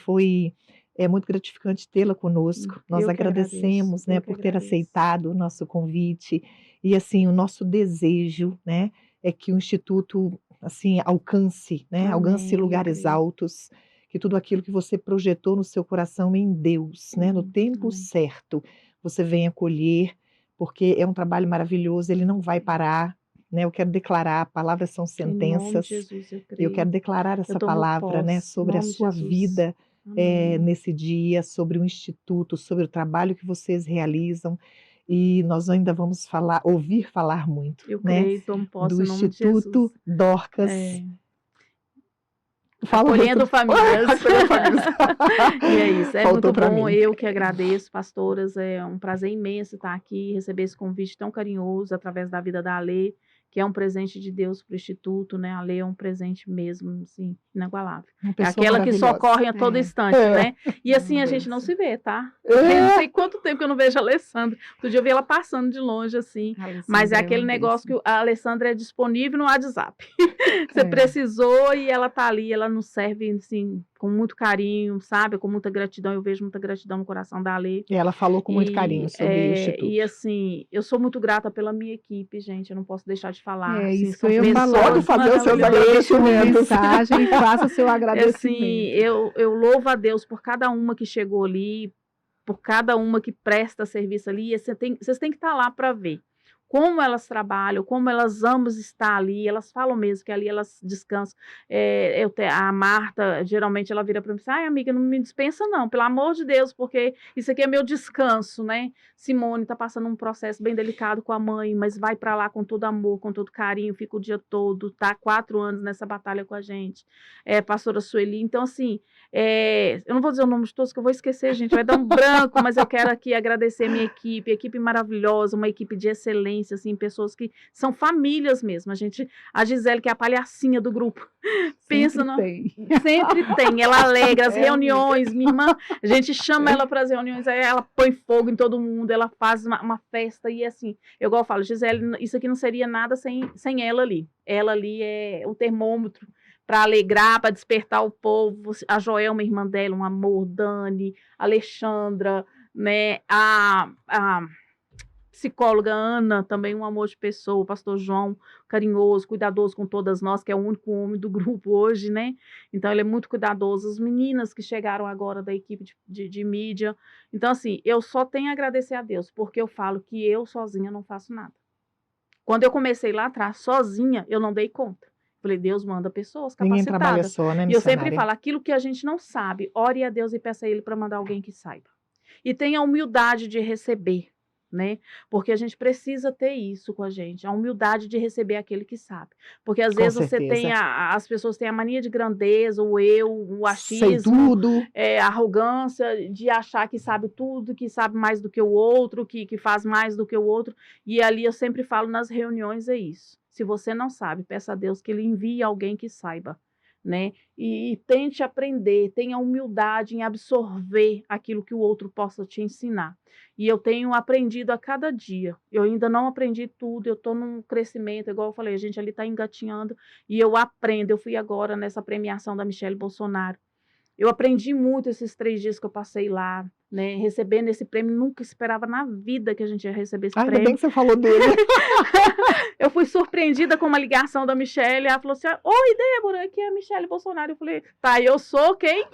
é muito gratificante tê-la conosco. Nós agradecemos, né, por ter aceitado o nosso convite. E, assim, o nosso desejo, né, é que o Instituto, assim, alcance lugares altos, que tudo aquilo que você projetou no seu coração em Deus, né, no tempo certo, você venha colher, porque é um trabalho maravilhoso, ele não vai parar, né? Eu quero declarar, palavras são sentenças, eu quero declarar essa palavra, né, sobre a sua vida, Amém. nesse dia, sobre o Instituto, sobre o trabalho que vocês realizam. E nós ainda vamos ouvir falar muito, Eu né, creio, tomo posse do em nome de Jesus. Instituto Dorcas. É, Fala o resto acolhendo famílias. Acolhendo famílias. E é isso, é Faltou muito pra bom. mim. Eu que agradeço, pastoras, é um prazer imenso estar aqui, receber esse convite tão carinhoso através da vida da Alê, que é um presente de Deus para o Instituto, né? A Alê é um presente mesmo, assim, inagualável. Uma É pessoa aquela que maravilhosa. socorre a todo É. instante, né? E assim a Deus. gente não se vê, tá? É. Eu não sei quanto tempo que eu não vejo a Alessandra. Outro dia eu vi ela passando de longe, assim. Mas é Alessandra aquele uma negócio bênção. que a Alessandra é disponível no WhatsApp. Você É. precisou e ela tá ali, ela nos serve, assim, com muito carinho, sabe? Com muita gratidão. Eu vejo muita gratidão no coração da Alê. E ela falou com muito carinho sobre o Instituto. E assim, eu sou muito grata pela minha equipe, gente. Eu não posso deixar de falar. É assim, isso que são eu ia falar. Pode fazer os seus maravilhosas. Deixa uma agradecimentos. mensagem e faça seu Assim, agradecimento. eu louvo a Deus por cada uma que chegou ali, por cada uma que presta serviço ali. E vocês têm que estar lá para ver como elas trabalham, como elas amam estar ali. Elas falam mesmo que ali elas descansam. A Marta, geralmente, ela vira para mim e diz: ai, amiga, não me dispensa não, pelo amor de Deus, porque isso aqui é meu descanso, né? Simone está passando um processo bem delicado com a mãe, mas vai para lá com todo amor, com todo carinho, fica o dia todo, tá há 4 anos nessa batalha com a gente. Pastora Sueli. Então, assim, eu não vou dizer o nome de todos, que eu vou esquecer, gente, vai dar um branco, mas eu quero aqui agradecer minha equipe maravilhosa, uma equipe de excelência, assim, pessoas que são famílias mesmo. A Gisele, que é a palhacinha do grupo, pensa sempre tem, ela alegra as reuniões, minha irmã, a gente chama ela para as reuniões, aí ela põe fogo em todo mundo, ela faz uma festa, e assim, eu igual eu falo, Gisele, isso aqui não seria nada sem ela ali. Ela ali é o termômetro para alegrar, para despertar o povo. A Joelma, irmã dela, um amor. Dani, Alexandra, né? A psicóloga Ana, também um amor de pessoa. O pastor João, carinhoso, cuidadoso com todas nós, que é o único homem do grupo hoje, né? Então, ele é muito cuidadoso. As meninas que chegaram agora da equipe de mídia. Então, assim, eu só tenho a agradecer a Deus, porque eu falo que eu sozinha não faço nada. Quando eu comecei lá atrás, sozinha, eu não dei conta. Falei, Deus manda pessoas capacitadas. Ninguém trabalha só, né, missionária? E eu sempre falo, aquilo que a gente não sabe, ore a Deus e peça a Ele para mandar alguém que saiba. E tenha a humildade de receber, né? Porque a gente precisa ter isso com a gente, a humildade de receber aquele que sabe. Porque às vezes você tem as pessoas têm a mania de grandeza, o achismo, sei tudo, a arrogância de achar que sabe tudo, que sabe mais do que o outro, que faz mais do que o outro. E ali eu sempre falo nas reuniões, é isso. Se você não sabe, peça a Deus que Ele envie alguém que saiba, né? E tente aprender, tenha humildade em absorver aquilo que o outro possa te ensinar. E eu tenho aprendido a cada dia. Eu ainda não aprendi tudo, eu estou num crescimento, igual eu falei, a gente ali está engatinhando, e eu aprendo. Eu fui agora nessa premiação da Michelle Bolsonaro. Eu aprendi muito esses 3 dias que eu passei lá, né? Recebendo esse prêmio, nunca esperava na vida que a gente ia receber esse prêmio. Ainda bem que você falou dele. Eu fui surpreendida com uma ligação da Michelle, ela falou assim, oi, Débora, aqui é a Michelle Bolsonaro. Eu falei, tá, eu sou quem?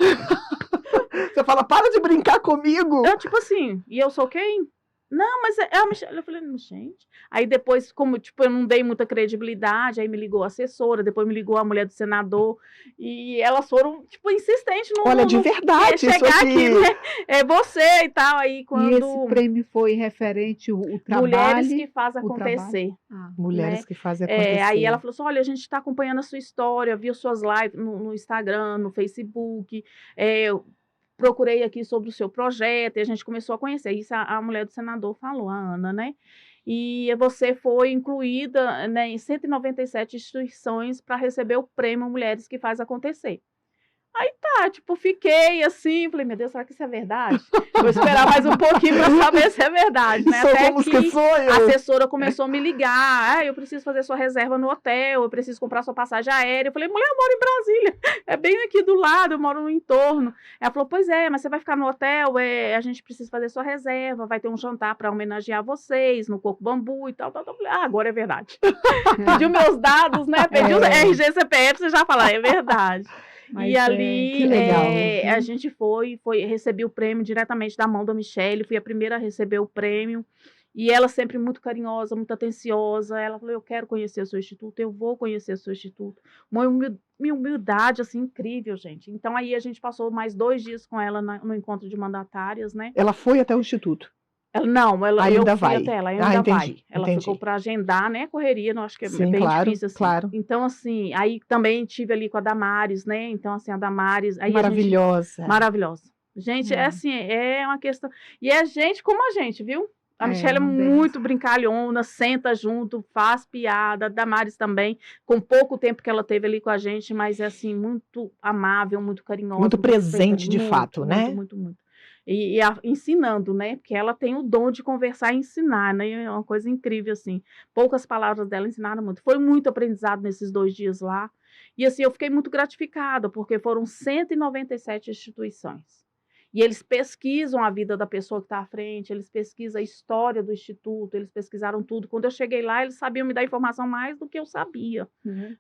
Você fala, para de brincar comigo. Eu, tipo assim, e eu sou quem? Não, mas é a Michelle. Eu falei, gente. Aí depois, como tipo, eu não dei muita credibilidade, aí me ligou a assessora, depois me ligou a mulher do senador, e elas foram, tipo, insistentes. Olha, de verdade, chegar isso aqui, né? É você e tal. Aí quando. E esse prêmio foi referente ao trabalho. Mulheres que fazem acontecer. Mulheres que fazem acontecer. Aí ela falou assim, olha, a gente está acompanhando a sua história, viu suas lives no Instagram, no Facebook, procurei aqui sobre o seu projeto, e a gente começou a conhecer. Isso a mulher do senador falou, a Ana, né? E você foi incluída, né, em 197 instituições para receber o prêmio Mulheres que Faz Acontecer. Aí tá, tipo, fiquei assim, falei, meu Deus, será que isso é verdade? Vou esperar mais um pouquinho para saber se é verdade, né? Até que a assessora começou a me ligar, eu preciso fazer sua reserva no hotel, eu preciso comprar sua passagem aérea. Eu falei, mulher, eu moro em Brasília, é bem aqui do lado, eu moro no entorno. Ela falou, pois é, mas você vai ficar no hotel, a gente precisa fazer sua reserva, vai ter um jantar para homenagear vocês no Coco Bambu e tal. Eu falei, agora é verdade. Pediu meus dados, né? Pediu o RG, CPF, você já fala, é verdade. Mas e ali a gente recebi o prêmio diretamente da mão da Michelle, fui a primeira a receber o prêmio, E ela sempre muito carinhosa, muito atenciosa. Ela falou: eu quero conhecer o seu instituto, eu vou conhecer o seu instituto. Uma humildade, assim, incrível, gente. Então, aí a gente passou mais 2 dias com ela no encontro de mandatárias, né? Ela foi até o instituto. Eu Ainda fui vai. até ela, ainda entendi, vai. Ela entendi. ficou para agendar, né? Correria, não acho que é Sim, bem claro, difícil, assim. claro. Então, assim, aí também tive ali com a Damares, né? Então, assim, a Damares. Aí Maravilhosa. Maravilhosa. Gente, é assim, é uma questão. E é gente como a gente, viu? A Michelle é muito brincalhona, senta junto, faz piada. A Damares também, com pouco tempo que ela teve ali com a gente, mas é assim, muito amável, muito carinhosa. Muito presente, de fato, né? Muito. Ensinando, né? Porque ela tem o dom de conversar e ensinar, né? É uma coisa incrível, assim. Poucas palavras dela ensinaram muito. Foi muito aprendizado nesses 2 dias lá. E assim, eu fiquei muito gratificada, porque foram 197 instituições. E eles pesquisam a vida da pessoa que está à frente, eles pesquisam a história do instituto, eles pesquisaram tudo. Quando eu cheguei lá, eles sabiam me dar informação mais do que eu sabia.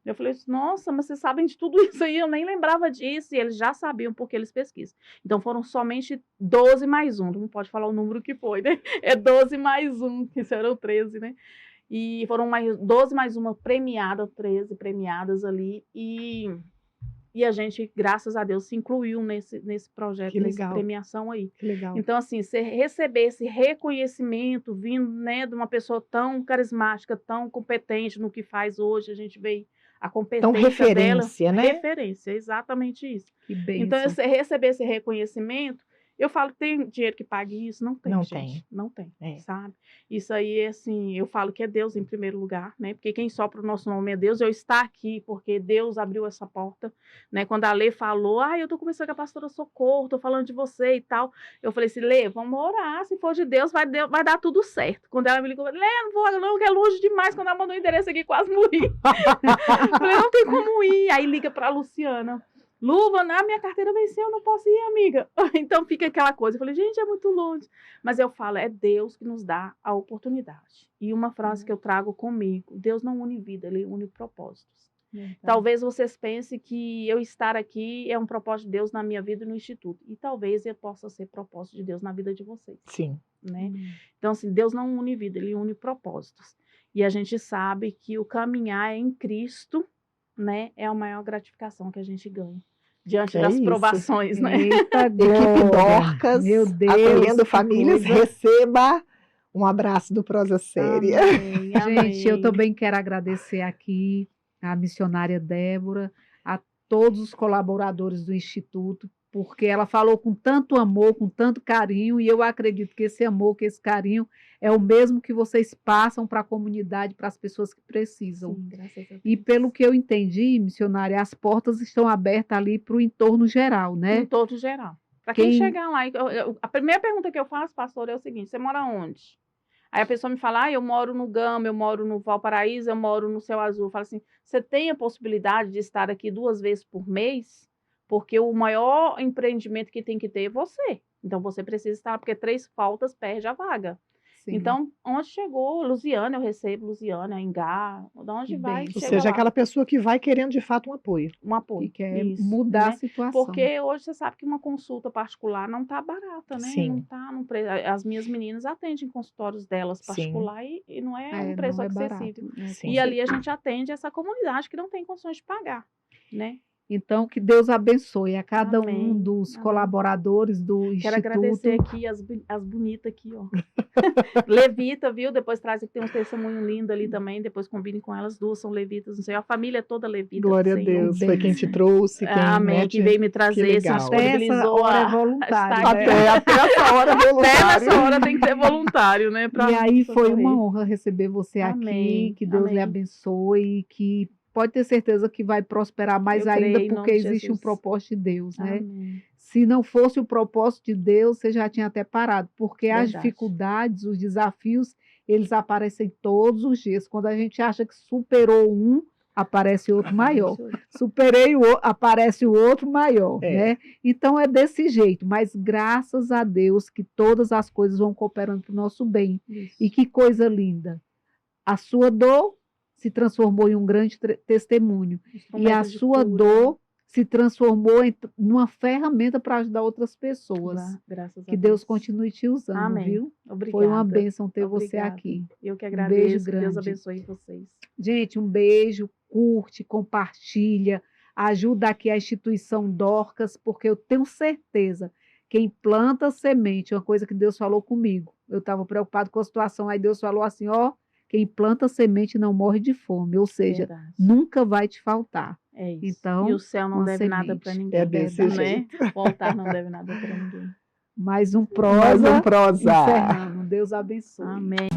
Eu falei, nossa, mas vocês sabem de tudo isso aí, eu nem lembrava disso. E eles já sabiam porque eles pesquisam. Então foram somente 12 mais 1, não pode falar o número que foi, né? É 12 mais 1, que serão 13, né? E foram 12 mais 1 premiada, 13 premiadas ali. E a gente, graças a Deus, se incluiu nesse projeto, nessa premiação aí. Que legal. Então, assim, você receber esse reconhecimento vindo, né, de uma pessoa tão carismática, tão competente no que faz hoje, a gente vê a competência então, referência, dela. né? Referência, exatamente isso. Que bênção. Então, você receber esse reconhecimento, eu falo, tem dinheiro que pague isso? Não tem, Não gente. Não tem, É. sabe? Isso aí, assim, eu falo que é Deus em primeiro lugar, né? Porque quem sopra o nosso nome é Deus. Eu estar aqui porque Deus abriu essa porta, né? Quando a Lê falou, eu tô conversando com a pastora Socorro, tô falando de você e tal. Eu falei assim, Lê, vamos orar. Se for de Deus, vai dar tudo certo. Quando ela me ligou, Lê, não vou não, que é longe demais. Quando ela mandou o endereço aqui, quase morri. Falei, não tem como ir. Aí liga pra Luciana. Luva, na minha carteira venceu, eu não posso ir, amiga. Então fica aquela coisa. Eu falei, gente, é muito longe. Mas eu falo, é Deus que nos dá a oportunidade. E uma frase que eu trago comigo, Deus não une vida, Ele une propósitos. Talvez vocês pensem que eu estar aqui é um propósito de Deus na minha vida e no Instituto. E talvez eu possa ser propósito de Deus na vida de vocês. Sim. Né? Então, assim, Deus não une vida, Ele une propósitos. E a gente sabe que o caminhar em Cristo, né, é a maior gratificação que a gente ganha. Diante das provações, né? Eita, Equipe Dorcas, meu Deus, acolhendo famílias, receba um abraço do Prosa Séria. Amém, amém. Gente, eu também quero agradecer aqui a missionária Débora, a todos os colaboradores do Instituto, porque ela falou com tanto amor, com tanto carinho, e eu acredito que esse amor, que esse carinho é o mesmo que vocês passam para a comunidade, para as pessoas que precisam. Sim, graças a Deus. E pelo que eu entendi, missionária, as portas estão abertas ali para o entorno geral, né? Entorno geral. Para quem chegar lá, a primeira pergunta que eu faço, pastor, é o seguinte, você mora onde? Aí a pessoa me fala, eu moro no Gama, eu moro no Valparaíso, eu moro no Céu Azul. Eu falo assim, você tem a possibilidade de estar aqui 2 vezes por mês? Porque o maior empreendimento que tem que ter é você. Então, você precisa estar, porque 3 faltas perde a vaga. Sim. Então, onde chegou, Lusiana, eu recebo Lusiana, Engá, de onde vai, ou seja, lá. Aquela pessoa que vai querendo, de fato, um apoio. Um apoio. Que quer mudar a situação. Porque hoje você sabe que uma consulta particular não está barata, né? Sim. Não está no preço. As minhas meninas atendem consultórios delas particular e não é um preço acessível. E ali a gente atende essa comunidade que não tem condições de pagar, né? Então, que Deus abençoe a cada um dos colaboradores do Instituto. Quero agradecer aqui as bonitas aqui, ó. Levita, viu? Depois traz aqui, tem um testemunho lindo ali também, depois combine com elas, 2 são levitas, não sei, a família é toda levita. Glória a Deus, foi quem te trouxe, quem amém, que veio me trazer, se disponibilizou a voluntário. Até essa hora voluntário. Até nessa hora tem que ter voluntário, né? E aí foi uma honra receber você aqui, que Deus lhe abençoe, que pode ter certeza que vai prosperar mais ainda, porque existe um propósito de Deus, né? Amém. Se não fosse o propósito de Deus, você já tinha até parado, porque as dificuldades, os desafios, eles aparecem todos os dias. Quando a gente acha que superou um, aparece outro maior. Superei o outro, aparece o outro maior, né? Então é desse jeito, mas graças a Deus que todas as coisas vão cooperando para o nosso bem. Isso. E que coisa linda. A sua dor se transformou em um grande testemunho. E a sua dor se transformou numa ferramenta para ajudar outras pessoas. Graças a Que Deus Deus. continue te usando, Amém. viu? Obrigada. Foi uma bênção ter você Obrigada. aqui. Eu que beijo agradeço. Que Deus grande. abençoe vocês. Gente, um beijo, curte, compartilha, ajuda aqui a instituição Dorcas, porque eu tenho certeza, quem planta semente, uma coisa que Deus falou comigo, eu estava preocupado com a situação, aí Deus falou assim, ó, quem planta semente não morre de fome, ou seja, Verdade. nunca vai te faltar. É isso. Então, e o céu não uma deve nada para semente. ninguém. É desse né? jeito. O altar não deve nada para ninguém. Mais um Mais um prosa prosa. encerrando. Deus abençoe. Amém.